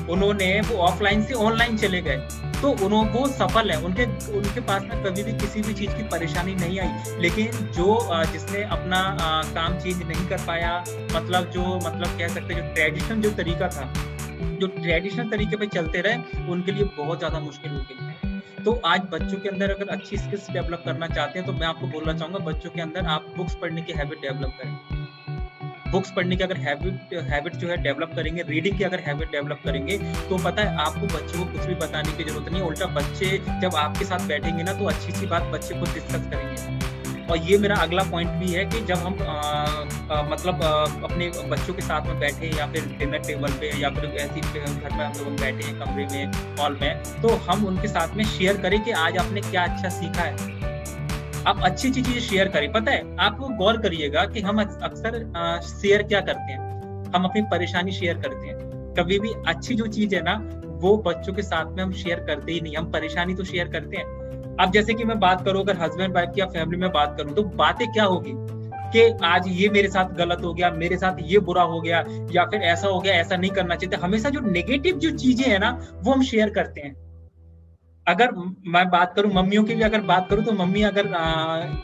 Speaker 1: उन्होंने वो ऑफलाइन से ऑनलाइन चले गए, तो वो सफल है। उनके पास में कभी भी किसी भी चीज की परेशानी नहीं आई। लेकिन जिसने अपना काम चेंज नहीं कर पाया, मतलब कह सकते हैं जो ट्रेडिशनल जो तरीका था, जो ट्रेडिशनल तरीके पे चलते रहे, उनके लिए बहुत ज्यादा मुश्किल हो गई। तो आज बच्चों के अंदर अगर अच्छी स्किल्स डेवलप करना चाहते हैं, तो मैं आपको बोलना चाहूंगा, बच्चों के अंदर आप बुक्स पढ़ने की हैबिट डेवलप करें। बुक्स पढ़ने की अगर हैबिट जो है डेवलप करेंगे, रीडिंग की अगर हैबिट डेवलप करेंगे, तो पता है आपको बच्चों को कुछ भी बताने की जरूरत नहीं। उल्टा बच्चे जब आपके साथ बैठेंगे ना, तो अच्छी सी बात बच्चे को डिस्कस करेंगे। और ये मेरा अगला पॉइंट भी है कि जब हम अपने बच्चों के साथ में बैठे, या फिर डिनर टेबल पे, या फिर ऐसी घर में हम लोग बैठे हैं कमरे में, हॉल में, तो हम उनके साथ में शेयर करें कि आज आपने क्या अच्छा सीखा है। आप अच्छी चीजें शेयर करें। पता है, आप गौर करिएगा कि हम अक्सर शेयर क्या करते हैं, हम अपनी परेशानी शेयर करते हैं। कभी भी अच्छी जो चीज है ना, वो बच्चों के साथ में हम शेयर करते ही नहीं, हम परेशानी तो शेयर करते हैं। अब जैसे कि मैं बात करूं, अगर हस्बैंड वाइफ की या फैमिली में बात करूं, तो बातें क्या होगी कि आज ये मेरे साथ गलत हो गया, मेरे साथ ये बुरा हो गया, या फिर ऐसा हो गया, ऐसा नहीं करना चाहिए। हमेशा जो नेगेटिव जो चीजें है ना, वो हम शेयर करते हैं। अगर मैं बात करूं मम्मियों की भी अगर बात करूं, तो मम्मी अगर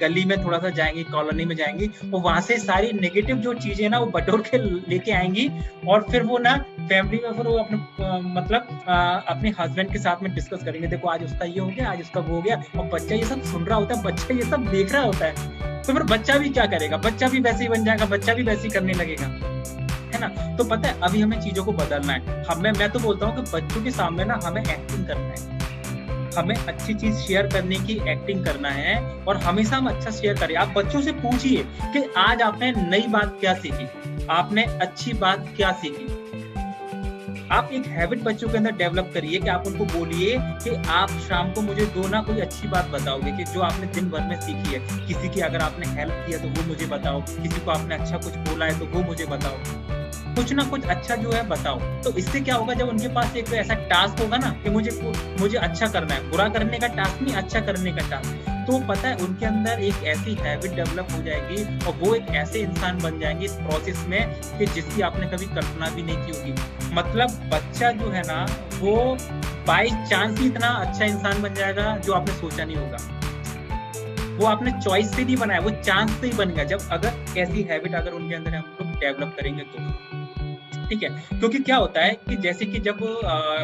Speaker 1: गली में थोड़ा सा जाएंगी, कॉलोनी में जाएंगी, वो वहां से सारी नेगेटिव जो चीजें ना, वो बटोर के लेके आएंगी, और फिर वो ना फैमिली में फिर वो अपने हस्बैंड के साथ में डिस्कस करेंगे, देखो आज उसका ये हो गया, आज उसका वो हो गया। और बच्चा ये सब सुन रहा होता है, बच्चा ये सब देख रहा होता है, तो फिर बच्चा भी क्या करेगा, बच्चा भी वैसे ही बन जाएगा, बच्चा भी वैसे ही करने लगेगा, है ना। तो पता है, अभी हमें चीजों को बदलना है। मैं तो बोलता हूँ कि बच्चों के सामने ना हमें एक्टिंग करना है, हमें अच्छी चीज शेयर करने की एक्टिंग करना है, और हमेशा हम अच्छा शेयर करें। आप बच्चों से पूछिए कि आज आपने नई बात क्या सीखी, आपने अच्छी बात क्या सीखी। आप एक हैबिट बच्चों के अंदर डेवलप करिए कि आप उनको बोलिए कि आप शाम को मुझे कोई अच्छी बात बताओगे कि जो आपने दिन भर में सीखी है। किसी की अगर आपने हेल्प किया तो वो मुझे बताओ, किसी को आपने अच्छा कुछ बोला है तो वो मुझे बताओ, कुछ ना कुछ अच्छा जो है बताओ। तो इससे क्या होगा, जब उनके पास एक ऐसा टास्क होगा ना कि मुझे अच्छा करना है, बुरा करने का टास्क नहीं, अच्छा करने का टास्क, तो पता है उनके अंदर एक ऐसी हैबिट डेवलप हो जाएगी, और वो एक ऐसे इंसान बन जाएंगे इस प्रोसेस में कि जिसकी आपने कभी कल्पना भी नहीं की होगी। मतलब बच्चा जो है ना, वो बाई चांस ही इतना अच्छा इंसान बन जाएगा जो आपने सोचा नहीं होगा। वो आपने चॉइस से नहीं बनाया, वो चांस से ही बन गया। जब अगर ऐसी हैबिट अगर उनके अंदर हम लोग डेवलप करेंगे तो ठीक है। क्योंकि क्या होता है कि जैसे कि जब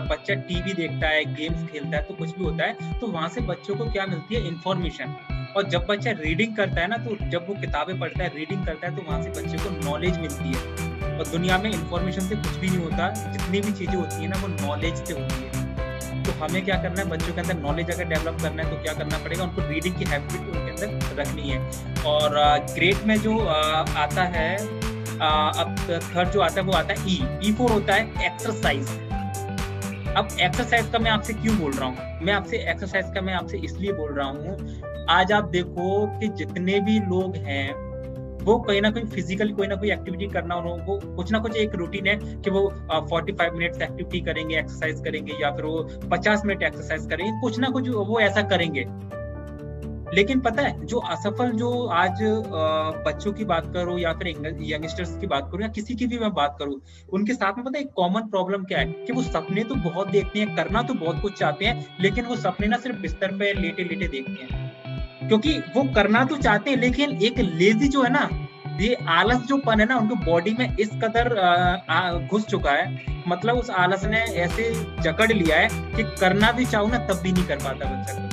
Speaker 1: बच्चा टीवी देखता है, गेम्स खेलता है, तो कुछ भी होता है, तो वहां से बच्चों को क्या मिलती है, इंफॉर्मेशन। और जब बच्चा रीडिंग करता है ना, तो जब वो किताबें पढ़ता है, रीडिंग करता है, तो वहां से बच्चे को नॉलेज मिलती है। और दुनिया में इंफॉर्मेशन से कुछ भी नहीं होता, जितनी भी चीजें होती है ना, वो नॉलेज से होती है। तो हमें क्या करना है, बच्चों के अंदर नॉलेज अगर डेवलप करना है तो क्या करना पड़ेगा, उनको रीडिंग की हैबिट उनके अंदर रखनी है। और ग्रेड में जो आता है, अब थर्ड जो आता है वो आता है ई फॉर होता है एक्सरसाइज। अब एक्सरसाइज का मैं आपसे क्यों बोल रहा हूँ, एक्सरसाइज का मैं आपसे इसलिए बोल रहा हूँ। आज आप देखो कि जितने भी लोग हैं, वो कहीं ना कहीं फिजिकली कोई ना कोई एक्टिविटी करना, उनको कुछ ना कुछ एक रूटीन है कि वो 45 मिनट्स एक्टिविटी करेंगे, एक्सरसाइज करेंगे, या फिर वो 50 मिनट एक्सरसाइज करेंगे, कुछ ना कुछ वो ऐसा करेंगे। लेकिन पता है, जो असफल, जो आज बच्चों की बात करूं या फिर यंगस्टर्स की बात करूं या किसी की भी मैं बात करूं, उनके साथ में पता है एक कॉमन प्रॉब्लम क्या है कि वो सपने तो बहुत देखते हैं, करना तो बहुत कुछ चाहते हैं, लेकिन वो सपने ना सिर्फ बिस्तर पे लेटे लेटे देखते हैं। क्योंकि वो करना तो चाहते हैं, लेकिन एक लेजी जो है ना, ये आलस जो पन है ना, उनके बॉडी में इस कदर घुस चुका है। मतलब उस आलस ने ऐसे जकड़ लिया है कि करना भी चाहूं ना, तब भी नहीं कर पाता बच्चा।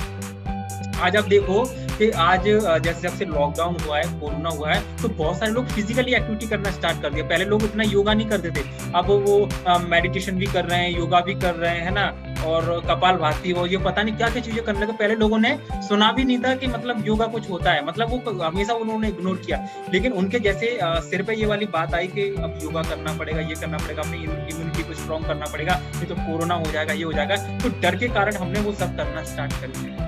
Speaker 1: आज आप देखो कि आज जैसे जब से लॉकडाउन हुआ है, कोरोना हुआ है, तो बहुत सारे लोग फिजिकली एक्टिविटी करना स्टार्ट कर दिया। पहले लोग इतना योगा नहीं करते थे, अब वो मेडिटेशन भी कर रहे हैं, योगा भी कर रहे हैं ना, और कपाल भाती हो, ये पता नहीं क्या क्या चीजें करने लगे। पहले लोगों ने सुना भी नहीं था कि मतलब योगा कुछ होता है, मतलब वो हमेशा उन्होंने इग्नोर किया। लेकिन उनके जैसे सिर पे ये वाली बात आई कि अब योगा करना पड़ेगा, ये करना पड़ेगा, अपनी इम्यूनिटी को स्ट्रॉन्ग करना पड़ेगा, नहीं तो कोरोना हो जाएगा, ये हो जाएगा, तो डर के कारण हमने वो सब करना स्टार्ट कर दिया।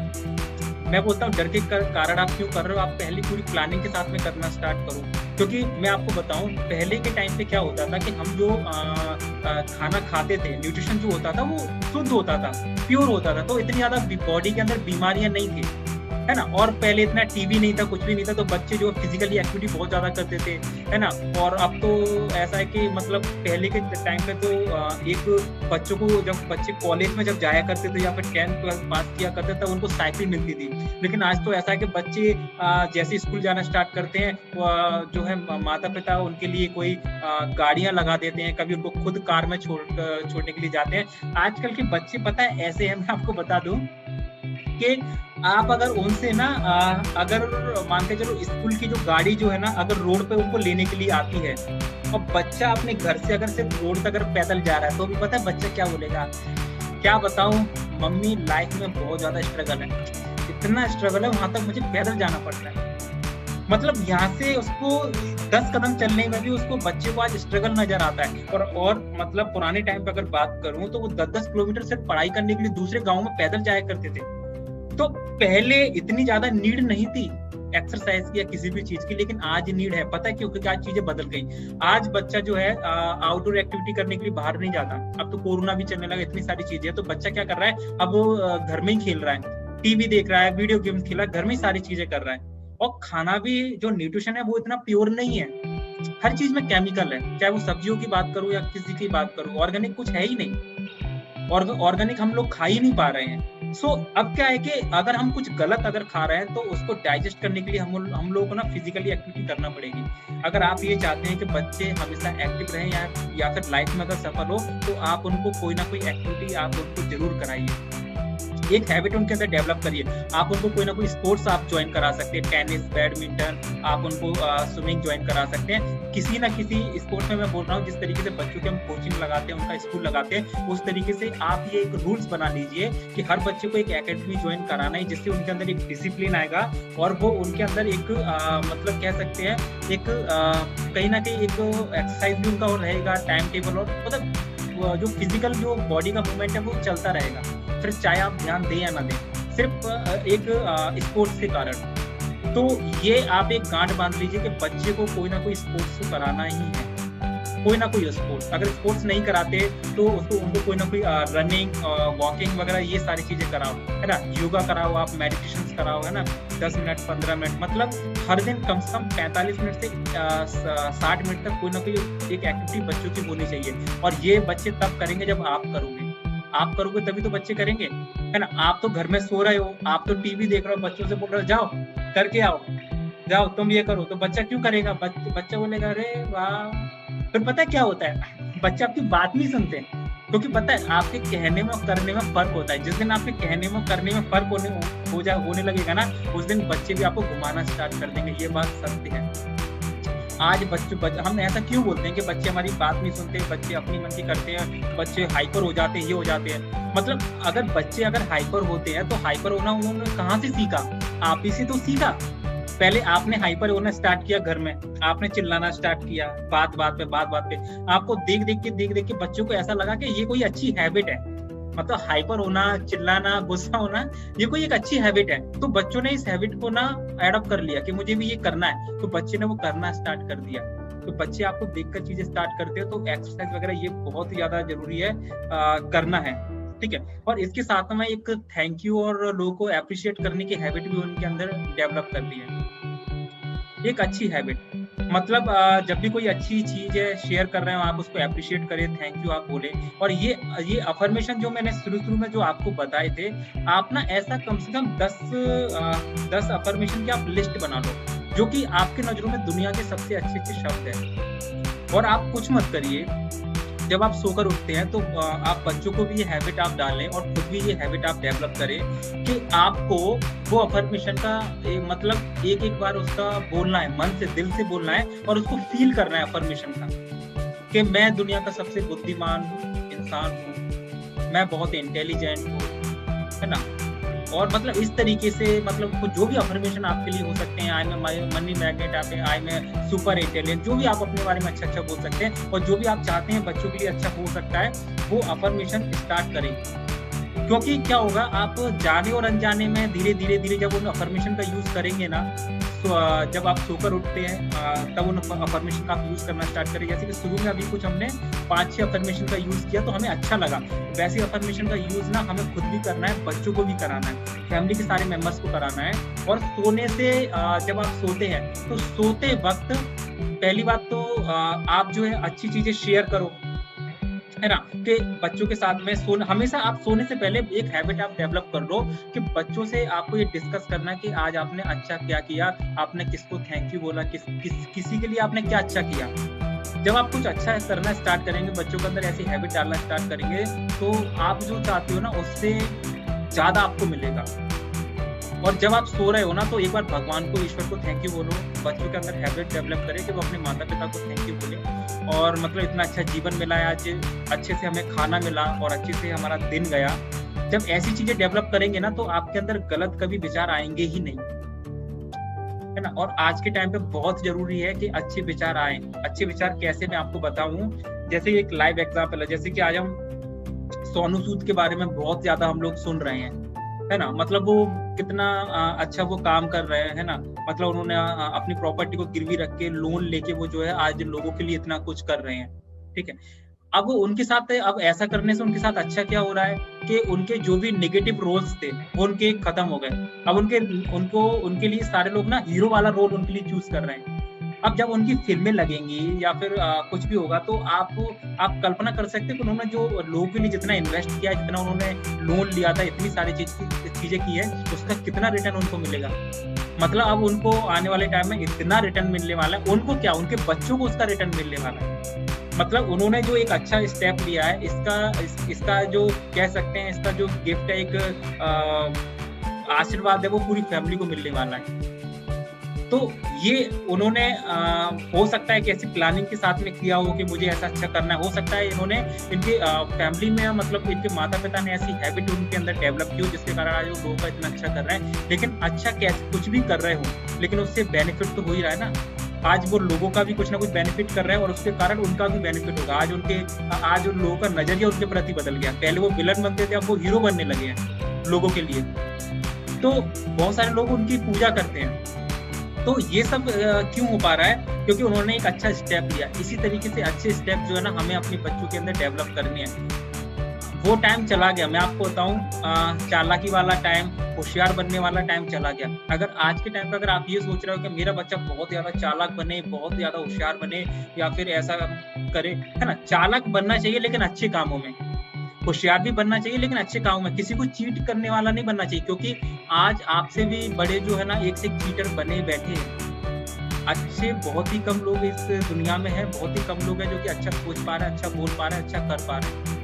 Speaker 1: मैं बोलता हूँ डर के कारण आप क्यों कर रहे हो, आप पहले पूरी प्लानिंग के साथ में करना स्टार्ट करो। क्योंकि मैं आपको बताऊं, पहले के टाइम पे क्या होता था कि हम जो खाना खाते थे, न्यूट्रिशन जो होता था वो शुद्ध होता था, प्योर होता था, तो इतनी ज्यादा बॉडी के अंदर बीमारियां नहीं थी, है ना। और पहले इतना टीवी नहीं था, कुछ भी नहीं था, तो बच्चे जो फिजिकली एक्टिविटी बहुत ज्यादा करते थे, है ना। और अब तो ऐसा है कि मतलब पहले के टाइम पे तो एक बच्चों को, जब बच्चे कॉलेज में जब जाया करते थे या फिर 10th 12th पास किया करते थे, उनको साइकिल मिलती थी। लेकिन आज तो ऐसा है कि बच्चे जैसे स्कूल जाना स्टार्ट करते हैं, जो है माता पिता उनके लिए कोई गाड़ियां लगा देते हैं, कभी उनको खुद कार में छोड़ने के लिए जाते हैं। आजकल के बच्चे पता है ऐसे हैं, मैं आपको बता दूं कि आप अगर उनसे ना अगर मान के चलो स्कूल की जो गाड़ी जो है ना, अगर रोड पे उनको लेने के लिए आती है, और बच्चा अपने घर से अगर सिर्फ रोड तक अगर पैदल जा रहा है, तो भी पता है बच्चा क्या बोलेगा, क्या बताऊं मम्मी, लाइफ में बहुत ज्यादा स्ट्रगल है, इतना स्ट्रगल है, वहां तक मुझे पैदल जाना पड़ता है। मतलब यहाँ से उसको 10 कदम चलने में भी उसको, बच्चे को आज स्ट्रगल नजर आता है। और मतलब पुराने टाइम पे अगर बात करूं तो वो 10-10 किलोमीटर सिर्फ पढ़ाई करने के लिए दूसरे गाँव में पैदल जाया करते थे। तो पहले इतनी ज्यादा नीड नहीं थी एक्सरसाइज की या किसी भी चीज की, लेकिन आज नीड है। पता है क्यों? क्योंकि आज चीजें बदल गई। आज बच्चा जो है आउटडोर एक्टिविटी करने के लिए बाहर नहीं जाता। अब तो कोरोना भी चलने लगा, इतनी सारी चीजें, तो बच्चा क्या कर रहा है, अब वो घर में ही खेल रहा है, टीवी देख रहा है, वीडियो गेम्स खेल रहा है, घर में ही सारी चीजें कर रहा है। और खाना भी जो न्यूट्रिशन है वो इतना प्योर नहीं है, हर चीज में केमिकल है, चाहे वो सब्जियों की बात करूं या किसी की बात करूं, ऑर्गेनिक कुछ है ही नहीं, और ऑर्गेनिक हम लोग खा ही नहीं पा रहे हैं। अब क्या है कि अगर हम कुछ गलत अगर खा रहे हैं, तो उसको डाइजेस्ट करने के लिए हम लोगों को ना फिजिकली एक्टिविटी करना पड़ेगी। अगर आप ये चाहते हैं कि बच्चे हमेशा एक्टिव रहें या फिर लाइफ में अगर सफल हो, तो आप उनको कोई ना कोई एक्टिविटी आप उनको जरूर कराइए, एक हैबिट उनके अंदर डेवलप करिए। आप उनको कोई ना कोई स्पोर्ट्स आप ज्वाइन करा सकते हैं, टेनिस, बैडमिंटन, आप उनको स्विमिंग ज्वाइन करा सकते हैं। किसी ना किसी स्पोर्ट्स में मैं बोल रहा हूँ, जिस तरीके से बच्चों के हम कोचिंग लगाते हैं, उनका स्कूल लगाते हैं, उस तरीके से आप ये एक रूल्स बना लीजिए कि हर बच्चे को एक एकेडमी ज्वाइन कराना है, जिससे उनके अंदर एक डिसिप्लिन आएगा, और वो उनके अंदर एक मतलब कह सकते हैं एक कहीं ना कहीं एक एक्सरसाइज भी उनका और रहेगा, टाइम टेबल, और मतलब जो फिजिकल जो बॉडी का मूवमेंट है वो चलता रहेगा। फिर चाहे आप ध्यान दें या ना दें, सिर्फ एक स्पोर्ट्स के कारण। तो ये आप एक गांठ बांध लीजिए कि बच्चे को कोई ना कोई स्पोर्ट्स तो कराना ही है, कोई ना कोई स्पोर्ट्स। अगर स्पोर्ट्स नहीं कराते तो उनको कोई ना कोई रनिंग, वॉकिंग वगैरह ये सारी चीजें कराओ, है ना। योगा कराओ, आप मेडिटेशन कराओ, है ना, 10 मिनट 15 मिनट, मतलब हर दिन कम से कम 45 मिनट से 60 मिनट तक कोई ना कोई एक एक्टिविटी बच्चों की होनी चाहिए। और ये बच्चे तब करेंगे जब आप करोगे तभी तो बच्चे करेंगे, है ना। आप तो घर में सो रहे हो, आप तो टीवी देख रहे हो, बच्चों से बोल रहे हो जाओ करके आओ, जाओ तुम ये करो, तो बच्चा क्यों करेगा? बच्चा बोलेगा अरे वाह। फिर पता है क्या होता है, बच्चे आपकी बात नहीं सुनते, क्योंकि पता है आपके कहने में और करने में फर्क होता है। जिस दिन आपके कहने में और करने में फर्क होने लगेगा ना, उस दिन बच्चे भी आपको घुमाना स्टार्ट कर देंगे। ये बात सत्य है। आज हम ऐसा क्यों बोलते हैं कि बच्चे हमारी बात नहीं सुनते, बच्चे अपनी मन की करते हैं, बच्चे हाइपर हो जाते हैं, ये हो जाते हैं। मतलब अगर बच्चे हाइपर होते हैं, तो हाइपर होना उन्होंने कहाँ से सीखा? आप ही से तो सीखा। पहले आपने हाइपर होना स्टार्ट किया घर में, आपने चिल्लाना स्टार्ट किया बात बात पे। आपको देख देख के बच्चों को ऐसा लगा कि ये कोई अच्छी हैबिट है, मतलब हाइपर होना, चिल्लाना, गुस्सा होना, ये कोई एक अच्छी हैबिट है। तो बच्चों ने इस हैबिट को ना एडॉप्ट कर लिया कि मुझे भी ये करना है, तो बच्चे ने वो करना स्टार्ट कर दिया। तो बच्चे आपको देखकर चीजें स्टार्ट करते हैं, तो एक्सरसाइज वगैरह ये बहुत ही ज्यादा जरूरी है करना है, ठीक है। और इसके साथ में एक थैंक यू और लोगों को अप्रिशिएट करने की हैबिट भी उनके अंदर डेवलप कर ली है, एक अच्छी हैबिट। मतलब जब भी कोई अच्छी चीज है शेयर कर रहे हो, आप उसको अप्रिशिएट करें, थैंक यू आप बोले। और ये अफर्मेशन जो मैंने शुरू में जो आपको बताए थे, आप ना ऐसा कम से कम 10 अफर्मेशन की आप लिस्ट बना लो, जो कि आपके नजरों में दुनिया के सबसे अच्छे शब्द है। और आप कुछ मत करिए, जब आप सोकर उठते हैं तो आप बच्चों को भी ये हैबिट आप डालें और खुद भी ये हैबिट आप डेवलप करें कि आपको वो अफर्मेशन का मतलब एक बार उसका बोलना है, मन से, दिल से बोलना है और उसको फील करना है अफर्मेशन का, कि मैं दुनिया का सबसे बुद्धिमान इंसान हूँ, मैं बहुत इंटेलिजेंट हूँ, है ना। और मतलब इस तरीके से मतलब जो भी अफर्मेशन आपके लिए हो सकते हैं, आई में मनी मैग्नेट, आप आई में सुपर इंटेलिजेंट, जो भी आप अपने बारे में अच्छा बोल सकते हैं और जो भी आप चाहते हैं बच्चों के लिए अच्छा हो सकता है, वो अफर्मेशन स्टार्ट करें। क्योंकि क्या होगा, आप जाने और अनजाने में धीरे धीरे जब उन अफर्मेशन का यूज करेंगे ना, तो जब आप सोकर उठते हैं तब उन अफर्मेशन का आप यूज करना स्टार्ट करें। जैसे कि शुरू में अभी कुछ हमने 5-6 अफर्मेशन का यूज किया तो हमें अच्छा लगा, वैसे अफर्मेशन का यूज ना हमें खुद भी करना है, बच्चों को भी कराना है, फैमिली के सारे मेंबर्स को कराना है। और सोने से जब आप सोते हैं तो सोते वक्त पहली बात तो आप जो है अच्छी चीजें शेयर करो, है ना, कि बच्चों के साथ में हमेशा आप सोने से पहले एक हैबिट आप डेवलप कर लो कि बच्चों से आपको ये डिस्कस करना है कि आज आपने अच्छा क्या किया, आपने किसको थैंक यू बोला, किसी के लिए आपने क्या अच्छा किया। जब आप कुछ अच्छा करना स्टार्ट करेंगे, बच्चों के अंदर ऐसी हैबिट डालना स्टार्ट करेंगे, तो आप जो चाहते हो ना उससे ज्यादा आपको मिलेगा। और जब आप सो रहे हो ना तो एक बार भगवान को, ईश्वर को थैंक यू बोलो, बच्चों के अंदर हैबिट डेवलप करें कि वो अपने माता पिता को थैंक यू बोले, और मतलब इतना अच्छा जीवन मिला है आज, अच्छे से हमें खाना मिला और अच्छे से हमारा दिन गया। जब ऐसी चीजें डेवलप करेंगे ना तो आपके अंदर गलत कभी विचार आएंगे ही नहीं, है ना। और आज के टाइम पे बहुत जरूरी है कि अच्छे विचार आए। अच्छे विचार कैसे, मैं आपको बताऊं, जैसे एक लाइव एग्जाम्पल है, जैसे कि आज हम सोनू सूद के बारे में बहुत ज्यादा हम लोग सुन रहे हैं, है ना। मतलब वो कितना अच्छा वो काम कर रहे हैं, है ना। मतलब उन्होंने अपनी प्रॉपर्टी को गिरवी रख के लोन लेके वो जो है आज लोगों के लिए इतना कुछ कर रहे हैं, ठीक है। अब उनके साथ, अब ऐसा करने से उनके साथ अच्छा क्या हो रहा है कि उनके जो भी नेगेटिव रोल्स थे वो उनके खत्म हो गए। अब उनके लिए सारे लोग ना हीरो वाला रोल उनके लिए चूज कर रहे हैं। अब जब उनकी फिल्में लगेंगी या फिर कुछ भी होगा तो आप कल्पना कर सकते हैं कि उन्होंने जो लोगों के लिए जितना इन्वेस्ट किया, जितना उन्होंने लोन लिया था, इतनी सारी चीजें की है, उसका कितना रिटर्न उनको मिलेगा। मतलब अब उनको आने वाले टाइम में इतना रिटर्न मिलने वाला है, उनको क्या, उनके बच्चों को उसका रिटर्न मिलने वाला है। मतलब उन्होंने जो एक अच्छा स्टेप लिया है, इसका जो कह सकते हैं, इसका जो गिफ्ट है, एक आशीर्वाद है, वो पूरी फैमिली को मिलने वाला है। तो ये उन्होंने हो सकता है कि ऐसी प्लानिंग के साथ में किया हो कि मुझे ऐसा अच्छा करना है। हो सकता है इन्होंने इनके फैमिली में, मतलब इनके माता पिता ने ऐसी हैबिट उनके अंदर डेवलप की हो जिसके कारण आज वो लोगों का इतना अच्छा कर रहे हैं। लेकिन अच्छा कैसे, कुछ भी कर रहे हो लेकिन उससे बेनिफिट तो हो ही रहा है ना। आज वो लोगों का भी कुछ ना कुछ बेनिफिट कर रहे हैं और उसके कारण उनका भी बेनिफिट होगा। आज उन लोगों का नजरिया उनके प्रति बदल गया। पहले वो विलन बनते थे, अब वो हीरो बनने लगे हैं लोगों के लिए। तो बहुत सारे लोग उनकी पूजा करते हैं। तो ये सब क्यों हो पा रहा है? क्योंकि उन्होंने एक अच्छा स्टेप लिया। इसी तरीके से अच्छे स्टेप जो है ना हमें अपने बच्चों के अंदर डेवलप करने हैं। वो टाइम चला गया, मैं आपको बताऊं, चालाकी वाला टाइम, होशियार बनने वाला टाइम चला गया। अगर आज के टाइम पे अगर आप ये सोच रहे हो कि मेरा बच्चा बहुत ज्यादा चालाक बने, बहुत ज्यादा होशियार बने या फिर ऐसा करे, है ना, चालाक बनना चाहिए लेकिन अच्छे कामों में, होशियार भी बनना चाहिए लेकिन अच्छे कामों में, किसी को चीट करने वाला नहीं बनना चाहिए। क्योंकि आज आपसे भी बड़े जो है ना एक से चीटर बने बैठे हैं। अच्छे बहुत ही कम लोग इस दुनिया में हैं, बहुत ही कम लोग हैं जो कि अच्छा सोच पा रहे हैं, अच्छा बोल पा रहे हैं, अच्छा कर पा रहे हैं।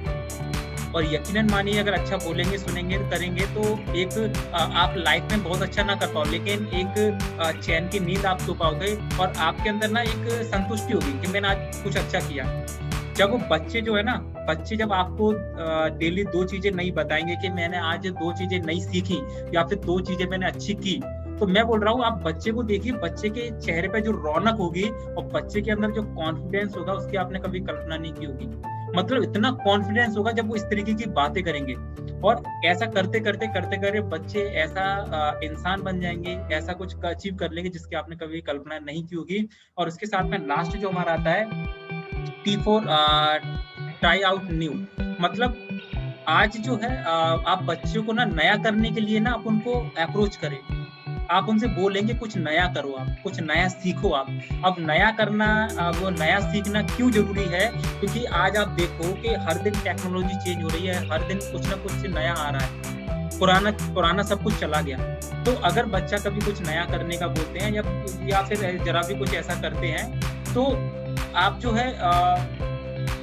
Speaker 1: और यकीनन मानिए अगर अच्छा बोलेंगे, सुनेंगे, करेंगे तो एक आप लाइफ में बहुत अच्छा ना कर पाओ लेकिन एक चैन की नींद आप सो पाओगे और आपके अंदर ना एक संतुष्टि होगी कि मैंने आज कुछ अच्छा किया। जब वो बच्चे जो है ना, बच्चे जब आपको डेली 2 चीजें नई बताएंगे कि मैंने आज 2 चीजें नई सीखी या फिर 2 चीजें मैंने अच्छी की, तो मैं बोल रहा हूँ आप बच्चे को देखिए, बच्चे के चेहरे पे जो रौनक होगी और बच्चे के अंदर जो कॉन्फिडेंस होगा उसकी आपने कभी कल्पना नहीं की होगी। मतलब इतना कॉन्फिडेंस होगा जब वो इस तरीके की बातें करेंगे। और ऐसा करते करते बच्चे ऐसा इंसान बन जाएंगे, ऐसा कुछ अचीव कर लेंगे जिसकी आपने कभी कल्पना नहीं की होगी। और उसके साथ में लास्ट जो हमारा आता है T for try out new. मतलब आज जो है आप बच्चों को ना नया करने के लिए ना आप उनको अप्रोच करें, आप उनसे बोलेंगे कुछ नया करो, आप कुछ नया सीखो। आप अब नया करना, वो नया सीखना क्यों जरूरी है? क्योंकि आज आप देखो कि हर दिन टेक्नोलॉजी चेंज हो रही है, हर दिन कुछ ना कुछ नया आ रहा है, पुराना सब कुछ चला गया। तो अगर बच्चा कभी कुछ नया करने का बोलते हैं या फिर जरा भी कुछ ऐसा करते हैं तो आप जो है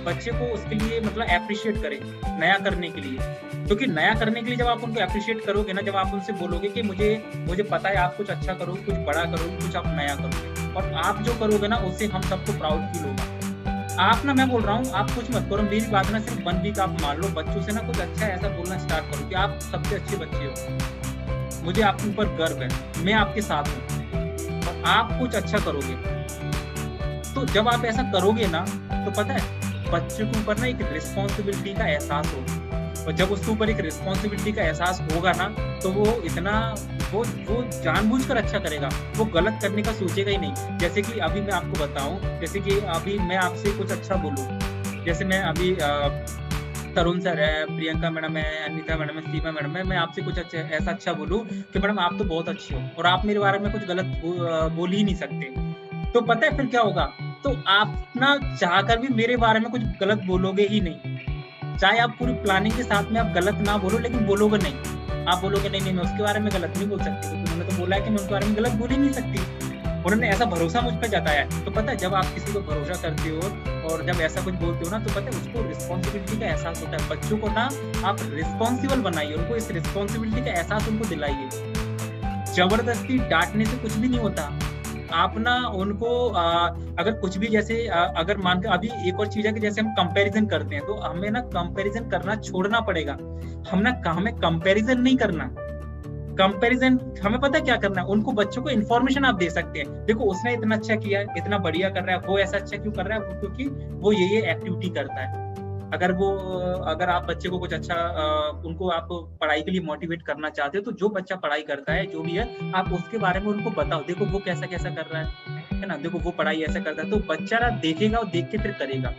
Speaker 1: बच्चे को उसके लिए मतलब एप्रिशिएट करें नया करने के लिए, क्योंकि नया करने के लिए जब आप उनको एप्रिशिएट करोगे ना, जब आप उनसे बोलोगे कि मुझे पता है आप कुछ अच्छा करोगे, कुछ बड़ा करोगे, कुछ आप नया करोगे, और आप जो करोगे ना उससे हम सबको प्राउड फील होगा। आप ना, मैं बोल रहा हूँ आप कुछ मत करो, मेरी बात ना सिर्फ 1 वीक आप मान लो, बच्चों से ना कुछ अच्छा ऐसा बोलना स्टार्ट करो कि आप सबसे अच्छे बच्चे हो, मुझे आपके ऊपर गर्व है, मैं आपके साथ हूँ, और आप कुछ अच्छा करोगे। तो जब आप ऐसा करोगे ना, तो पता है बच्चे के ऊपर ना एक रिस्पॉन्सिबिलिटी का एहसास होगा, और जब उसके ऊपर एक रिस्पॉन्सिबिलिटी का एहसास होगा ना, तो वो जानबूझकर अच्छा करेगा, वो गलत करने का सोचेगा ही नहीं। जैसे कि अभी मैं आपको बताऊं, जैसे कि अभी मैं आपसे कुछ अच्छा बोलूं, जैसे मैं अभी तरुण सर है, प्रियंका मैडम है, अनीता मैडम है, सीमा मैडम है, मैं आपसे कुछ ऐसा अच्छा बोलूं कि मैडम आप तो बहुत अच्छी हो, और आप मेरे बारे में कुछ गलत बोल ही नहीं सकते, तो पता है फिर क्या होगा? तो आप ना चाहकर भी मेरे बारे में कुछ गलत बोलोगे ही नहीं, चाहे आप पूरी प्लानिंग के साथ में आप गलत ना बोलो, लेकिन बोलोगे नहीं। आप बोलोगे नहीं मैं उसके बारे में गलत नहीं बोल सकती, क्योंकि उन्होंने तो बोला है कि मैं उसके बारे में गलत बोल ही नहीं सकती, उन्होंने ऐसा भरोसा मुझ पर जताया है। तो पता है जब आप किसी को भरोसा करते हो और जब ऐसा कुछ बोलते हो ना, तो पता है उसको रिस्पॉन्सिबिलिटी का एहसास होता है। बच्चों को ना आप रिस्पॉन्सिबल बनाइए, उनको इस रिस्पॉन्सिबिलिटी का एहसास उनको दिलाइए। जबरदस्ती डांटने से कुछ भी नहीं होता। आप ना उनको अगर कुछ भी, जैसे अगर मानकर अभी एक और चीज है कि जैसे हम कंपैरिजन करते हैं, तो हमें ना कंपैरिजन करना छोड़ना पड़ेगा। हमें कंपैरिजन नहीं करना। कंपैरिजन हमें पता है क्या करना है, उनको बच्चों को इन्फॉर्मेशन आप दे सकते हैं, देखो उसने इतना अच्छा किया है, इतना बढ़िया कर रहा है, वो ऐसा अच्छा क्यों कर रहा है, क्योंकि वो ये एक्टिविटी करता है। अगर आप बच्चे को कुछ अच्छा उनको आप पढ़ाई के लिए मोटिवेट करना चाहते हो, तो जो बच्चा पढ़ाई करता है, जो भी है, आप उसके बारे में उनको बताओ, देखो वो कैसा कैसा कर रहा है ना, देखो वो पढ़ाई ऐसा करता है, तो बच्चा ना देखेगा और देख के फिर करेगा।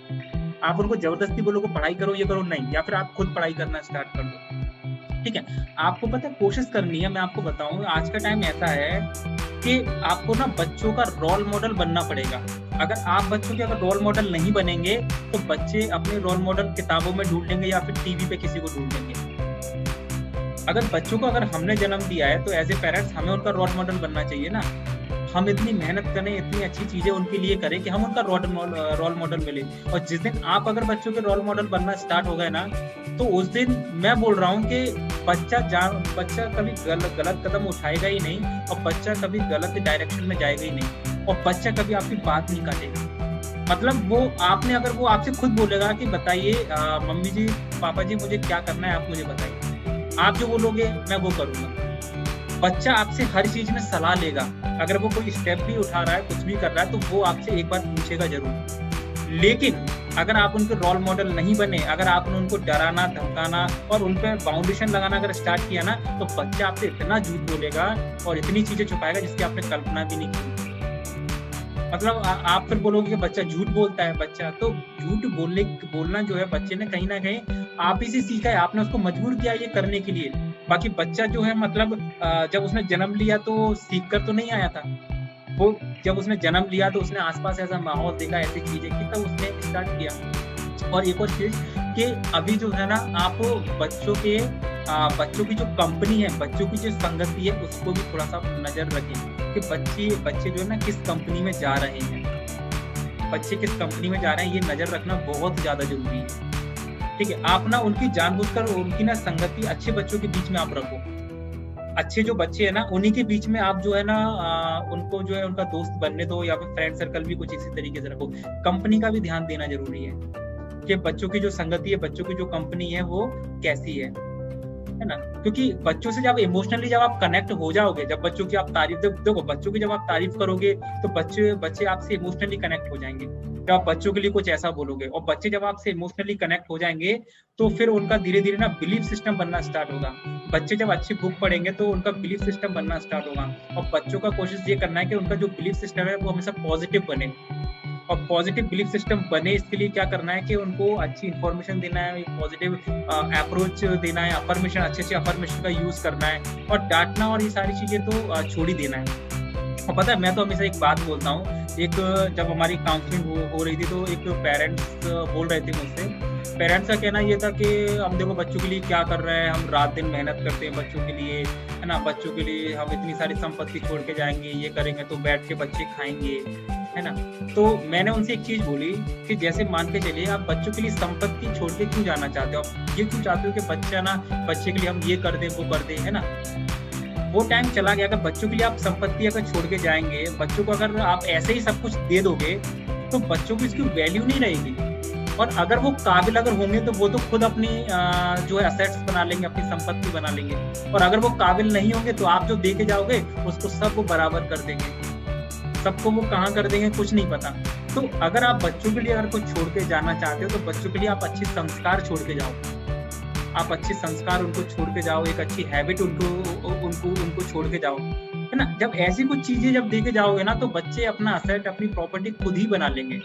Speaker 1: आप उनको जबरदस्ती बोलोगे पढ़ाई करो, ये करो, नहीं, या फिर आप खुद पढ़ाई करना स्टार्ट कर दो, ठीक है। आपको पता है कोशिश करनी है, मैं आपको बताऊं, आज का टाइम ऐसा है कि आपको ना बच्चों का रोल मॉडल बनना पड़ेगा। अगर आप बच्चों के अगर रोल मॉडल नहीं बनेंगे, तो बच्चे अपने रोल मॉडल किताबों में ढूंढ लेंगे या फिर टीवी पे किसी को ढूंढ लेंगे। अगर बच्चों को अगर हमने जन्म दिया है, तो एज ए पेरेंट्स हमें उनका रोल मॉडल बनना चाहिए ना। हम इतनी मेहनत करें, इतनी अच्छी चीजें उनके लिए करें कि हम उनका रोल मॉडल मिले। और जिस दिन आप अगर बच्चों के रोल मॉडल बनना स्टार्ट हो गए ना, तो उस दिन मैं बोल रहा हूँ कि बच्चा कभी गलत कदम उठाएगा ही नहीं, और बच्चा कभी गलत डायरेक्शन में जाएगा ही नहीं, और बच्चा कभी आपकी बात नहीं काटेगा। मतलब वो आपसे खुद बोलेगा कि बताइए मम्मी जी, पापा जी, मुझे क्या करना है, आप मुझे बताइए। आप जो बोलोगे मैं वो करूंगा। बच्चा आपसे हर चीज में सलाह लेगा। अगर वो कोई स्टेप भी उठा रहा है, कुछ भी कर रहा है, तो वो आपसे एक बार पूछेगा जरूर। लेकिन अगर आप उनके रोल मॉडल नहीं बने, अगर आपने उनको डराना, धमकाना और उन पर बाउंडेशन लगाना अगर स्टार्ट किया ना, तो बच्चा आपसे इतना झूठ बोलेगा और इतनी चीजें छुपाएगा जिसकी आपने कल्पना भी नहीं की। मतलब आप फिर बोलोगे कि बच्चा झूठ बोलता है। बच्चा तो झूठ बोलना जो है, बच्चे ने कहीं ना कहीं आप ही से सीखा है, आपने उसको मजबूर किया ये करने के लिए। बाकी बच्चा जो है, मतलब जब उसने जन्म लिया तो सीख कर तो नहीं आया था। वो जब उसने जन्म लिया तो उसने आसपास ऐसा माहौल देखा, ऐसी चीजें की, तब उसने स्टार्ट किया। और एक और चीज कि अभी जो है ना, आप बच्चों की जो कंपनी है, बच्चों की जो संगति है, उसको भी थोड़ा सा नजर रखें कि बच्चे जो है ना किस कंपनी में जा रहे हैं। बच्चे किस कंपनी में जा रहे हैं, ये नजर रखना बहुत ज्यादा जरूरी है, ठीक है। आप ना उनकी जानबूझकर उनकी ना संगति अच्छे बच्चों के बीच में आप रखो। अच्छे जो बच्चे हैं ना, उन्हीं के बीच में आप जो है ना उनको जो है उनका दोस्त बनने दो, या फिर फ्रेंड सर्कल भी कुछ इसी तरीके से रखो। कंपनी का भी ध्यान देना जरूरी है कि बच्चों की जो संगति है, बच्चों की जो कंपनी है, वो कैसी है ना। क्योंकि बच्चों से जब इमोशनली जब आप कनेक्ट हो जाओगे, जब बच्चों की आप तारीफ, देखो बच्चों की जब आप तारीफ करोगे, तो बच्चे आपसे इमोशनली कनेक्ट हो जाएंगे। जब आप बच्चों के लिए कुछ ऐसा बोलोगे, और बच्चे जब आपसे इमोशनली कनेक्ट हो जाएंगे, तो फिर उनका धीरे धीरे ना बिलीफ सिस्टम बनना स्टार्ट होगा। बच्चे जब अच्छी बुक पढ़ेंगे तो उनका बिलीफ सिस्टम बनना स्टार्ट होगा। और बच्चों का कोशिश ये करना है कि उनका जो बिलीफ सिस्टम है वो हमेशा पॉजिटिव बने। और पॉजिटिव बिलीफ सिस्टम बने, इसके लिए क्या करना है कि उनको अच्छी इंफॉर्मेशन देना है, पॉजिटिव अप्रोच देना है, अफर्मेशन, अच्छे अफर्मेशन का यूज करना है, और डांटना और ये सारी चीजें तो छोड़ ही देना है। और पता है, मैं तो हमेशा एक बात बोलता हूँ, जब हमारी काउंसलिंग हो रही थी, तो एक पेरेंट्स बोल रहे थे मुझसे पेरेंट्स का कहना ये था कि हम देखो बच्चों के लिए क्या कर रहे हैं, हम रात दिन मेहनत करते हैं बच्चों के लिए, है ना, बच्चों के लिए हम इतनी सारी संपत्ति छोड़ के जाएंगे, ये करेंगे तो बैठ के बच्चे खाएंगे, है ना। तो मैंने उनसे एक चीज बोली कि जैसे मान के चलिए आप बच्चों के लिए संपत्ति छोड़ के क्यों जाना चाहते हो, आप ये क्यों चाहते हो कि बच्चे के लिए हम ये कर दें वो कर दें, है ना। वो टाइम चला गया। अगर बच्चों के लिए आप संपत्ति अगर छोड़ के जाएंगे, बच्चों को अगर आप ऐसे ही सब कुछ दे दोगे तो बच्चों को इसकी वैल्यू नहीं रहेगी। और अगर वो काबिल अगर होंगे तो वो तो खुद अपनी जो है असेट्स बना लेंगे, अपनी संपत्ति बना लेंगे। और अगर वो काबिल नहीं होंगे तो आप जो दे के जाओगे उसको सब वो बराबर कर देंगे, सबको वो कहाँ कर देंगे कुछ नहीं पता। तो अगर आप बच्चों के लिए अगर कुछ छोड़ के जाना चाहते हो तो बच्चों के लिए आप अच्छे संस्कार छोड़ के जाओ, आप अच्छे संस्कार उनको छोड़ के जाओ, एक अच्छी हैबिट उनको छोड़ के जाओ, है ना। जब ऐसी कुछ चीजें जब दे के जाओगे ना तो बच्चे अपना असेट, अपनी प्रॉपर्टी खुद ही बना लेंगे।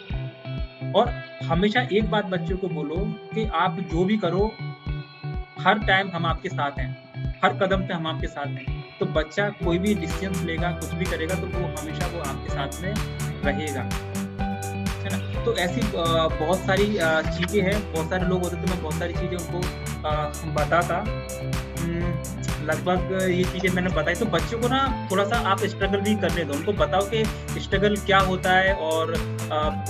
Speaker 1: और हमेशा एक बात बच्चों को बोलो कि आप जो भी करो हर टाइम हम आपके साथ हैं, हर कदम पे हम आपके साथ हैं। तो बच्चा कोई भी डिसीजन लेगा, कुछ भी करेगा तो वो हमेशा वो आपके साथ में रहेगा, है ना। तो ऐसी बहुत सारी चीजें हैं, बहुत सारे लोग होते थे, मैं बहुत सारी चीजें उनको बताता, लगभग ये चीजें मैंने बताई। तो बच्चों को ना थोड़ा सा आप स्ट्रगल भी करने दो, उनको बताओ कि स्ट्रगल क्या होता है। और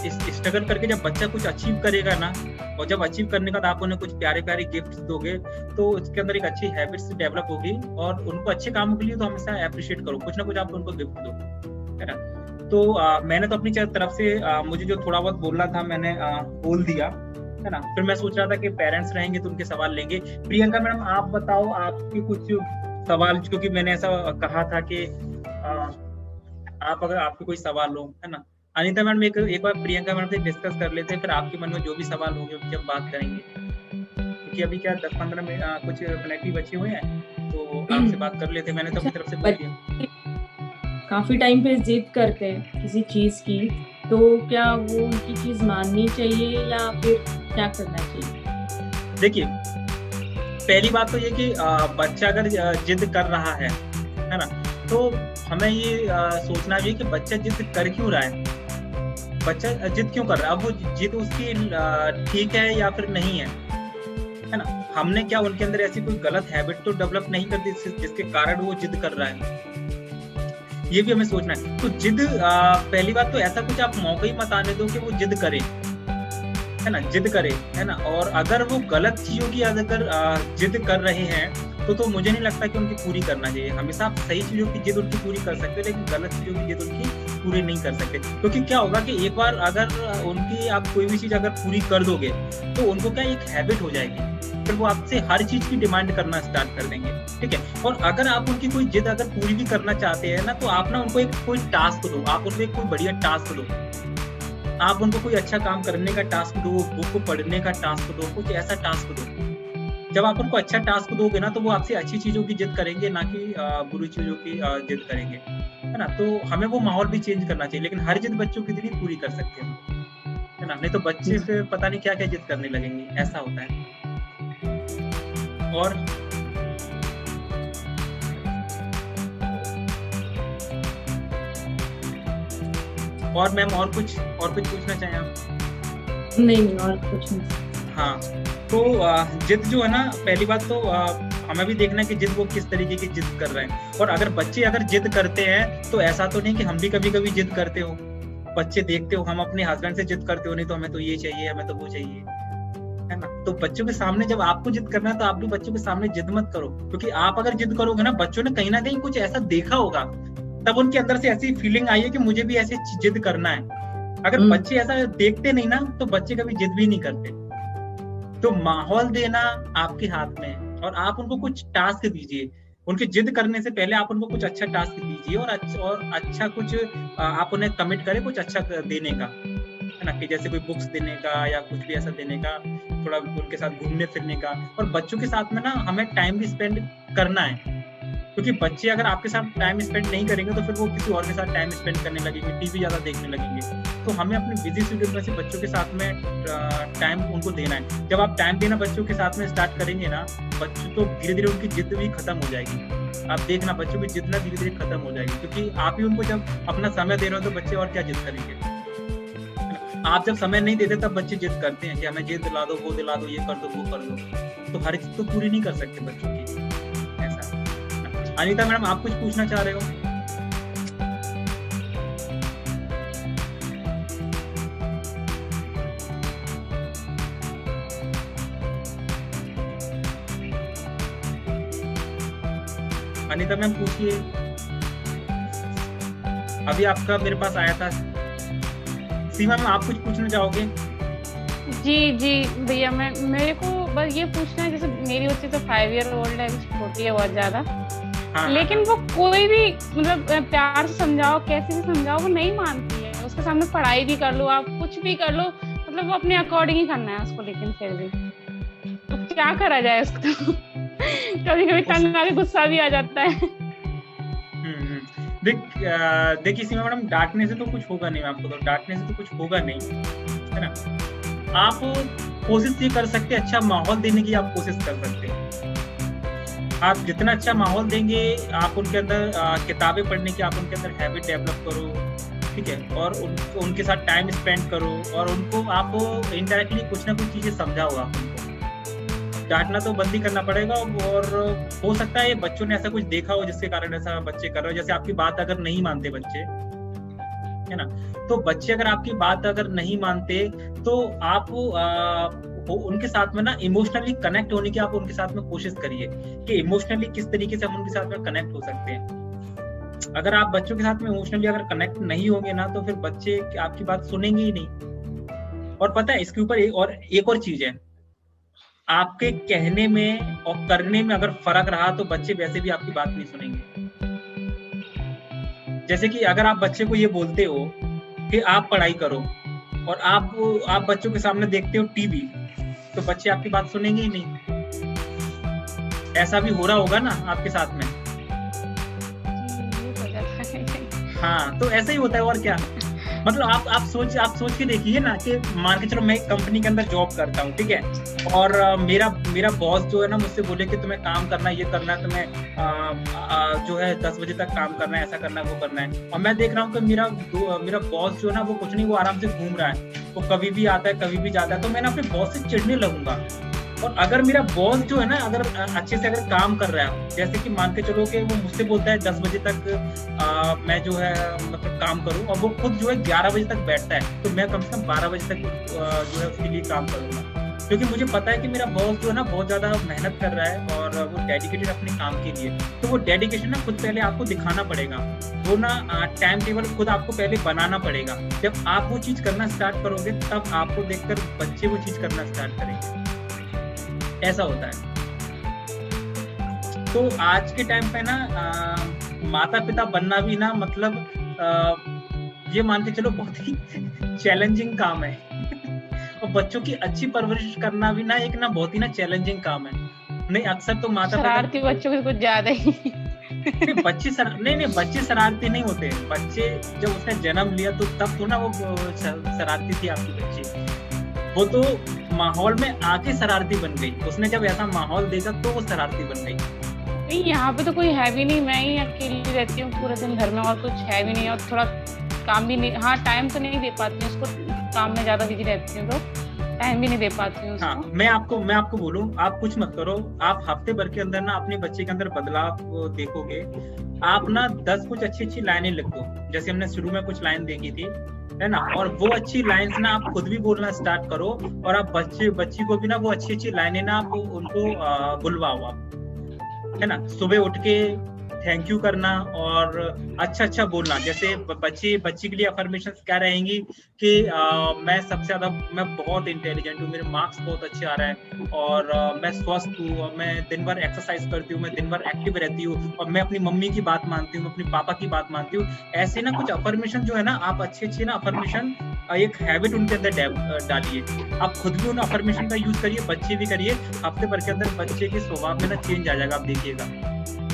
Speaker 1: इस स्ट्रगल करके जब बच्चा कुछ अचीव करेगा ना, और जब अचीव करने का आप उन्हें कुछ प्यारे प्यारे गिफ्ट्स दोगे तो उसके अंदर एक अच्छी हैबिट्स डेवलप होगी। और उनको अच्छे कामों के लिए तो हमेशा अप्रिशिएट करो, कुछ ना कुछ आप उनको गिफ्ट दो, है ना। तो मैंने तो अपनी तरफ से मुझे जो थोड़ा बहुत बोलना था मैंने बोल दिया, है ना। फिर मैं सोच रहा था कि पेरेंट्स रहेंगे तो उनके सवाल लेंगे। प्रियंका मैडम आप बताओ आपके कुछ सवाल, क्योंकि मैंने ऐसा कहा था कि आप अगर आपके कोई सवाल हो, है ना। अनीता मैडम एक बार प्रियंका मैडम से डिस्कस कर लेते हैं, फिर आपके मन में जो भी सवाल होंगे उनकी हम बात करेंगे, क्योंकि अभी क्या 10-15 मिनट कुछ मिनट ही बचे हुए हैं, तो आपसे बात कर लेते हैं। मैंने तो अपनी तरफ से बोल दिया।
Speaker 2: काफी टाइम पे जिद करते हैं किसी चीज की, तो क्या वो उनकी चीज माननी चाहिए या फिर क्या करना चाहिए?
Speaker 1: देखिए, पहली बात तो ये कि बच्चा अगर जिद कर रहा है ना, तो हमें ये सोचना चाहिए कि बच्चा जिद कर क्यों रहा है, बच्चा जिद क्यों कर रहा है। अब वो जिद उसकी ठीक है या फिर नहीं है ना। हमने क्या उनके अंदर ऐसी कोई गलत हैबिट तो डेवलप नहीं कर दी जिसके कारण वो जिद कर रहा है, ये भी हमें सोचना है। तो जिद पहली बात तो ऐसा कुछ आप मौका ही मत आने दो कि वो जिद करे, है ना, जिद करे, है ना। और अगर वो गलत चीजों की अगर जिद कर रहे हैं तो मुझे नहीं लगता कि उनकी पूरी करना चाहिए। हमेशा आप सही चीजों की जिद उनकी पूरी कर सकते हो, लेकिन गलत चीजों की जिद उनकी पूरी नहीं कर सकते। क्योंकि क्या होगा कि एक बार अगर उनकी आप कोई भी चीज अगर पूरी कर दोगे तो उनको क्या एक हैबिट हो जाएगी, फिर वो आपसे हर चीज की डिमांड करना स्टार्ट कर देंगे, ठीक है। और अगर आप उनकी कोई जिद अगर पूरी भी करना चाहते हैं ना, तो आप ना उनको एक कोई टास्क दो, आप उनको एक कोई बढ़िया टास्क दो, आप उनको कोई अच्छा काम करने का टास्क दो, बुक को पढ़ने का टास्क दो, कुछ ऐसा टास्क दो। जब आप उनको अच्छा टास्क दोगे ना तो वो आपसे अच्छी चीजों की जिद करेंगे, ना कि बुरी चीजों की जिद करेंगे, है ना। तो हमें वो माहौल भी चेंज करना चाहिए, लेकिन हर जिद बच्चों की नहीं पूरी कर सकते हैं, है ना। नहीं तो बच्चे फिर पता नहीं क्या क्या जिद करने लगेंगे, ऐसा होता है। और मैम और कुछ पूछना चाहें आप?
Speaker 2: नहीं और कुछ नहीं।
Speaker 1: हाँ, तो जिद जो है ना, पहली बात तो हमें भी देखना है कि जिद वो किस तरीके की जिद कर रहे हैं। और अगर बच्चे अगर जिद करते हैं तो ऐसा तो नहीं कि हम भी कभी कभी जिद करते हो। बच्चे देखते हो हम अपने हस्बैंड से जिद करते हो, नहीं तो हमें तो ये चाहिए, हमें तो वो चाहिए, है ना। तो बच्चों के सामने जब आपको जिद करना है तो आप भी बच्चों के सामने जिद मत करो, क्योंकि आप अगर जिद करोगे ना, बच्चों ने कहीं ना कहीं कुछ ऐसा देखा होगा, तब उनके अंदर से ऐसी फीलिंग आई है कि मुझे भी ऐसे जिद करना है। अगर बच्चे ऐसा देखते नहीं ना तो बच्चे कभी जिद भी नहीं करते। तो माहौल देना आपके हाथ में है, और आप उनको कुछ टास्क दीजिए। उनके जिद करने से पहले आप उनको कुछ अच्छा टास्क दीजिए, और अच्छा कुछ आप उन्हें कमिट करें कुछ अच्छा देने का, है ना, कि जैसे कोई बुक्स देने का या कुछ भी ऐसा देने का, थोड़ा उनके साथ घूमने फिरने का। और बच्चों के साथ में ना हमें टाइम भी स्पेंड करना है, क्योंकि बच्चे अगर आपके साथ टाइम स्पेंड नहीं करेंगे तो फिर वो किसी और के साथ टाइम स्पेंड करने लगेंगे, टीवी ज्यादा देखने लगेंगे। तो हमें अपने बिजी शेड्यूल में से बच्चों के साथ में टाइम उनको देना है। जब आप टाइम देना बच्चों के साथ में स्टार्ट करेंगे ना, बच्चों तो धीरे धीरे उनकी जिद भी खत्म हो जाएगी। आप देखना बच्चों की जिद ना धीरे धीरे खत्म हो जाएगी, क्योंकि आप ही उनको जब अपना समय दे रहे हो तो बच्चे और क्या जिद करेंगे। आप जब समय नहीं देते तब बच्चे जिद करते हैं कि हमें ये दिला दो, वो दिला दो, ये कर दो, वो कर दो। तो हर चीज तो पूरी नहीं कर सकते बच्चों की, ऐसा। अनीता मैडम, आप कुछ पूछना चाह रहे हो? अनीता मैम पूछिए, अभी आपका मेरे पास आया था। सीमा मैम, आप कुछ पूछना चाहोगे?
Speaker 3: जी भैया, मेरे को बस ये पूछना है, जैसे मेरी बच्ची तो 5 ईयर ओल्ड है, छोटी है बहुत ज्यादा। हाँ, लेकिन वो कोई भी मतलब प्यार से समझाओ, कैसे भी समझाओ, वो नहीं मानती है। उसके सामने पढ़ाई भी कर लो, आप कुछ भी कर लो, मतलब वो अपने अकॉर्डिंग ही करना है उसको। लेकिन फिर भी तो क्या करा जाए उसको? कभी कभी तंग आके गुस्सा भी आ जाता है।
Speaker 1: देखिए सीमा मैडम, डांटने से तो कुछ होगा नहीं, आपको तो डांटने से तो कुछ होगा नहीं, है ना। आप कोशिश ये कर सकते हैं, अच्छा माहौल देने की आप कोशिश कर सकते हैं। आप जितना अच्छा माहौल देंगे, आप उनके अंदर किताबें पढ़ने की, आप उनके अंदर हैबिट डेवलप करो, ठीक है, और उनके साथ टाइम स्पेंड करो, और उनको आप इनडायरेक्टली कुछ ना कुछ चीजें समझाओ। आप उनको डांटना तो बंद ही करना पड़ेगा। और हो सकता है बच्चों ने ऐसा कुछ देखा हो जिसके कारण ऐसा बच्चे कर रहे हो। जैसे आपकी बात अगर नहीं मानते बच्चे, है ना, तो बच्चे अगर आपकी बात अगर नहीं मानते तो आप उनके साथ में ना इमोशनली कनेक्ट होने की आप उनके साथ में कोशिश करिए कि इमोशनली किस तरीके से हम उनके साथ में कनेक्ट हो सकते हैं। अगर आप बच्चों के साथ में इमोशनली अगर कनेक्ट नहीं होंगे ना, तो फिर बच्चे आपकी बात सुनेंगे ही नहीं। और पता है इसके ऊपर एक और चीज है, आपके कहने में और करने में अगर फर्क रहा तो बच्चे वैसे भी आपकी बात नहीं सुनेंगे। जैसे कि अगर आप बच्चे को ये बोलते हो कि आप पढ़ाई करो, और आप बच्चों के सामने देखते हो टीवी, तो बच्चे आपकी बात सुनेंगे ही नहीं। ऐसा भी हो रहा होगा ना आपके साथ में? हाँ, तो ऐसा ही होता है, और क्या। मतलब आप सोच के देखिए ना कि मान के चलो मैं एक कंपनी के अंदर जॉब करता हूँ, ठीक है, और मेरा बॉस जो है ना मुझसे बोले कि तुम्हें काम करना है, ये करना है, तुम्हें जो है 10 बजे तक काम करना है, ऐसा करना है, वो करना है। और मैं देख रहा हूँ कि मेरा बॉस जो है ना वो कुछ नहीं, वो आराम से घूम रहा है, वो कभी भी आता है कभी भी जाता है, तो मैं ना अपने बॉस से चिढ़ने लगूंगा। और अगर मेरा बॉस जो है ना अगर अच्छे से अगर काम कर रहा है, जैसे कि मान के चलो कि वो मुझसे बोलता है 10 बजे तक मैं जो है मतलब काम करूं, और वो खुद जो है 11 बजे तक बैठता है, तो मैं कम से कम 12 बजे तक जो है उसके लिए काम करूंगा। क्योंकि मुझे पता है कि मेरा बॉस जो है ना बहुत ज्यादा मेहनत कर रहा है और वो डेडिकेटेड अपने काम के लिए। तो वो डेडिकेशन ना खुद पहले आपको दिखाना पड़ेगा, वो ना टाइम टेबल खुद आपको पहले बनाना पड़ेगा। जब आप वो चीज करना स्टार्ट करोगे तब आपको देखकर बच्चे वो चीज करना स्टार्ट करेंगे। ऐसा होता है। तो आज के टाइम पे ना माता पिता बनना भी ना मतलब ये मान के चलो बहुत ही चैलेंजिंग काम है। और बच्चों की अच्छी परवरिश करना भी ना एक ना बहुत ही ना चैलेंजिंग काम है। नहीं, अक्सर तो माता पिता
Speaker 3: शरारती बच्चों को कुछ ज्यादा ही
Speaker 1: नहीं, बच्चे शरारती नहीं होते। बच्चे जब उसने जन्म लिया तो तब तो ना वो शरारती थी आपकी बच्ची, वो तो माहौल में आके शरारती बन गई। उसने जब ऐसा माहौल देखा तो वो शरारती बन गई।
Speaker 3: नहीं, यहाँ पे तो कोई है भी नहीं, मैं ही अकेली रहती हूँ पूरे दिन घर में, और कुछ है भी नहीं, और थोड़ा काम भी नहीं, हाँ टाइम तो नहीं दे पाती हूँ उसको, काम में ज्यादा बिजी रहती हूँ तो टाइम भी नहीं दे पाती हूँ।
Speaker 1: हाँ, मैं आपको बोलूँ, आप कुछ मत करो, आप हफ्ते भर के अंदर ना अपने बच्चे के अंदर बदलाव देखोगे। आप ना 10 कुछ अच्छी लाइनें लिख दो, जैसे हमने शुरू में कुछ लाइन देखी थी, है ना, और वो अच्छी लाइंस ना आप खुद भी बोलना स्टार्ट करो, और आप बच्ची को भी ना वो अच्छी लाइनें ना आप उनको बुलवाओ आप, है ना। सुबह उठ के थैंक यू करना और अच्छा बोलना। जैसे बच्ची के लिए अफर्मेशंस क्या रहेंगी कि मैं बहुत इंटेलिजेंट हूँ, मेरे मार्क्स बहुत अच्छे आ रहे हैं, और मैं स्वस्थ हूँ, और मैं दिन भर एक्सरसाइज करती हूँ, मैं दिन भर एक्टिव रहती हूँ, और मैं अपनी मम्मी की बात मानती हूँ, अपने पापा की बात मानती हूँ। ऐसे ना कुछ अफर्मेशन जो है ना, आप अच्छे ना अफर्मेशन एक हैबिट उनके अंदर डालिए। आप खुद भी उन अफर्मेशन का यूज करिए, बच्चे भी करिए। हफ्ते भर के अंदर बच्चे के स्वभाव में ना चेंज आ जाएगा, आप देखिएगा।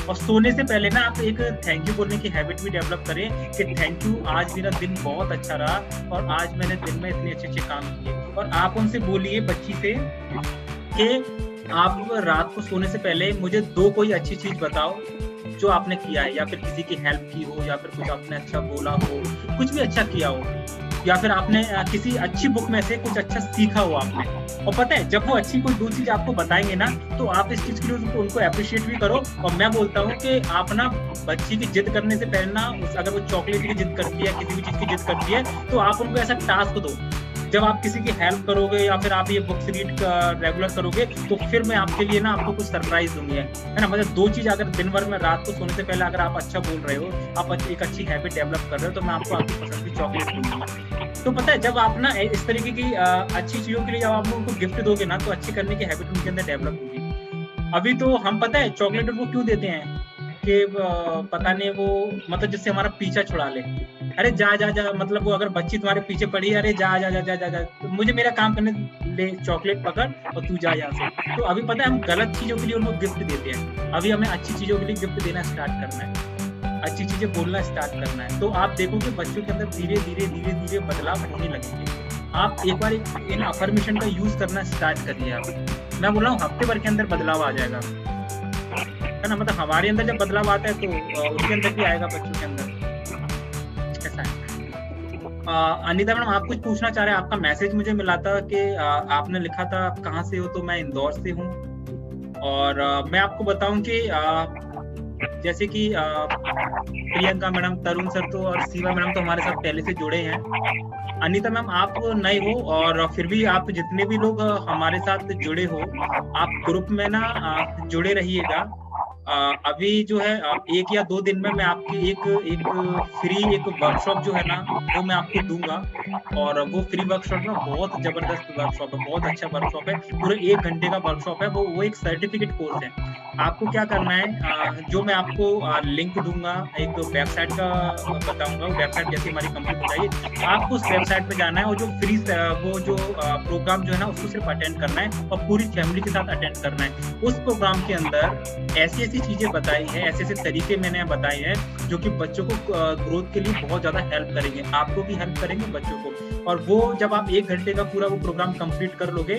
Speaker 1: और सोने से पहले ना आप एक थैंक यू बोलने की हैबिट भी डेवलप करें कि थैंक यू, आज मेरा दिन बहुत अच्छा रहा, और आज मैंने दिन में इतने अच्छे काम किए। और आप उनसे बोलिए बच्ची से कि आप रात को सोने से पहले मुझे 2 कोई अच्छी चीज बताओ जो आपने किया है, या फिर किसी की हेल्प की हो, या फिर कुछ आपने अच्छा बोला हो, कुछ भी अच्छा किया हो, या फिर आपने किसी अच्छी बुक में से कुछ अच्छा सीखा हो आपने। और पता है जब वो अच्छी कोई दो चीज आपको बताएंगे ना, तो आप इस चीज के लिए उनको अप्रिशिएट भी करो। और मैं बोलता हूँ कि आप ना बच्ची की जिद करने से पहले ना, अगर वो चॉकलेट की जिद करती है, किसी भी चीज की जिद करती है, तो आप उनको ऐसा टास्क दो। जब आप किसी की हेल्प करोगे या फिर आप ये बुक्स रीड रेगुलर करोगे, तो फिर मैं आपके लिए ना आपको कुछ सरप्राइज दूंगी, है ना। मतलब दो चीज, अगर दिन भर में रात को सोने से पहले अगर आप अच्छा बोल रहे हो, आप एक अच्छी हैबिट डेवलप कर रहे हो, तो मैं आपको आपकी पसंद की चॉकलेट दूंगी। तो पता है जब आप ना इस तरीके की अच्छी चीजों के लिए जब आप उनको गिफ्ट दोगे ना, तो अच्छी करने की हैबिट उनके अंदर डेवलप होगी। अभी तो हम पता है चॉकलेट उनको क्यों देते हैं कि पता नहीं वो मतलब जिससे हमारा पीछा छुड़ा ले। अरे जा जा जा, मतलब वो अगर बच्ची तुम्हारे पीछे पड़ी है, अरे जा जा जा जा जा, जा तो मुझे मेरा काम करने ले, चॉकलेट पकड़ और तू जा यहाँ से। तो अभी पता है हम गलत चीजों के लिए उनको गिफ्ट देते हैं। अभी हमें अच्छी चीजों के लिए गिफ्ट देना स्टार्ट करना है, अच्छी चीजें बोलना स्टार्ट करना है। तो आप देखोगे बच्चों के अंदर धीरे धीरे धीरे धीरे बदलाव होने लगेंगे। आप एक बार इन अफर्मेशन का यूज करना स्टार्ट करिए। आप मैं बोल रहा हूँ हफ्ते भर के अंदर बदलाव आ जाएगा, है ना। मतलब हमारे अंदर जब बदलाव आता है तो उसके अंदर भी आएगा बच्चों के अंदर। ऐसा है। अनिता मैडम आप कुछ पूछना चाह रहे हैं? आपका मैसेज मुझे मिला था कि आपने लिखा था आप कहाँ से हो, तो मैं इंदौर से हूँ। और मैं आपको बताऊं कि जैसे कि प्रियंका मैडम, तरुण सर तो और सीमा मैडम तो हमारे साथ पहले से जुड़े हैं। अनिता मैम आप नए हो, और फिर भी आप जितने भी लोग हमारे साथ जुड़े हो, आप ग्रुप में ना जुड़े रहिएगा। अभी जो है 1 या 2 दिन में मैं आपकी एक फ्री एक वर्कशॉप जो है ना, वो मैं आपको दूंगा। और वो फ्री वर्कशॉप ना बहुत जबरदस्त वर्कशॉप है, बहुत अच्छा वर्कशॉप है, पूरे 1 घंटे का वर्कशॉप है। वो एक सर्टिफिकेट कोर्स है। आपको क्या करना है, जो मैं आपको लिंक दूंगा, एक वेबसाइट का बताऊंगा, वेबसाइट जैसे हमारी कंप्लीट हो जाएगी, आपको उस वेबसाइट पे जाना है और जो फ्री वो जो प्रोग्राम जो है ना, उसको सिर्फ अटेंड करना है और पूरी फैमिली के साथ अटेंड करना है। उस प्रोग्राम के अंदर ऐसी चीजें बताई है, ऐसे तरीके मैंने बताए हैं जो कि बच्चों को ग्रोथ के लिए बहुत ज्यादा हेल्प करेंगे, आपको भी हेल्प करेंगे, बच्चों को। और वो जब आप 1 घंटे का पूरा वो प्रोग्राम कंप्लीट कर लोगे,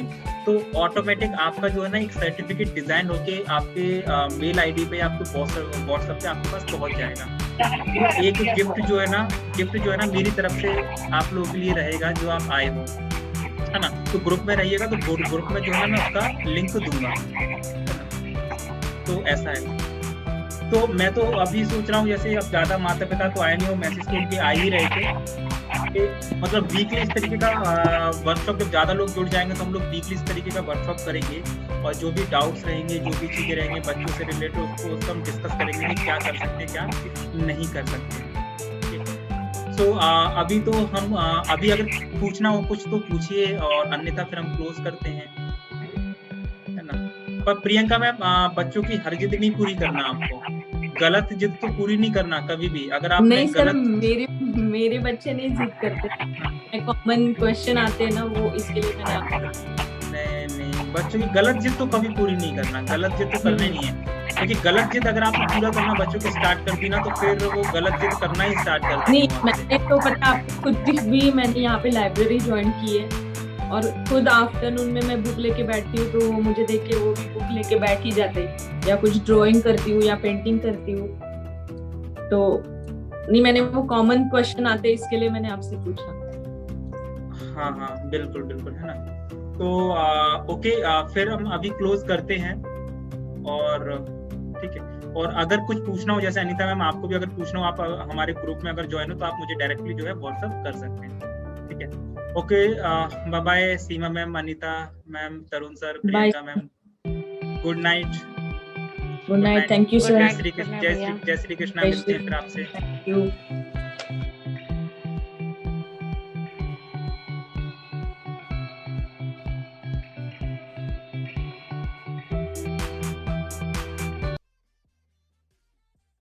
Speaker 1: तो ऑटोमेटिक आपका जो है ना एक सर्टिफिकेट डिजाइन होके आपके मेल आईडी पे, आपके व्हाट्सएप पे आपके पास पहुंच जाएगा। तो एक गिफ्ट जो है ना मेरी तरफ से आप लोगों के लिए रहेगा, जो आप आए हो, है ना। तो ग्रुप में रहिएगा, तो ग्रुप में जो है मैं उसका लिंक दूंगा। तो ऐसा है। तो मैं तो अभी सोच रहा हूँ, जैसे अब ज्यादा माता पिता तो आए नहीं हो, मैसेज तो उनके आ ही रहे थे कि मतलब वीकली इस तरीके का वर्कशॉप, जब ज्यादा लोग जुड़ जाएंगे तो हम लोग वीकली इस तरीके का वर्कशॉप करेंगे। और जो भी डाउट्स रहेंगे, जो भी चीजें रहेंगे बच्चों से रिलेटेड, उसको हम डिस्कस करेंगे कि क्या कर सकते हैं, क्या नहीं कर सकते। तो अभी तो हम अभी अगर पूछना हो कुछ तो पूछिए, और अन्यथा फिर हम क्लोज करते हैं, है ना। पर प्रियंका मैम, बच्चों की हर जिद नहीं पूरी करना, आपको गलत जिद तो पूरी नहीं करना कभी भी। अगर आप
Speaker 2: नहीं सर, मेरे बच्चे नहीं जिद करते, कॉमन क्वेश्चन आते हैं ना, वो इसके लिए मैंने आपको
Speaker 1: नहीं, बच्चों की गलत जिद तो कभी पूरी नहीं करना, गलत जिद तो करनी नहीं है। क्योंकि गलत जिद अगर आप पूरा करना बच्चों को स्टार्ट कर दी ना, तो फिर वो गलत जिद करना ही स्टार्ट कर दी।
Speaker 2: नहीं, मैंने तो पता आपको खुद भी मैंने यहाँ पे लाइब्रेरी ज्वाइन की है, और खुद आफ्टरनून में मैं बुक लेके बैठती हूँ, तो मुझे देख के वो भी बुक लेके बैठ ही जाते, या कुछ ड्राइंग करती हूँ या पेंटिंग करती हूँ। तो नहीं, मैंने वो कॉमन क्वेश्चन आते इसके लिए मैंने आपसे पूछा।
Speaker 1: हाँ बिल्कुल बिल्कुल, है ना। तो ओके, फिर हम अभी क्लोज करते हैं, और ठीक है। और अगर कुछ पूछना हो, जैसे अनीता मैम आपको भी अगर पूछना हो, आप हमारे ग्रुप में अगर ज्वाइन हो, तो आप मुझे डायरेक्टली जो है व्हाट्सएप कर सकते हैं, ठीक है। Okay, bye bye Seema ma'am, Anita ma'am, Tarun sir, Priyanka ma'am, good night.
Speaker 2: Good night, thank you sir.
Speaker 1: जय श्री कृष्ण, मिलते हैं फिर आपसे।
Speaker 2: Thank you.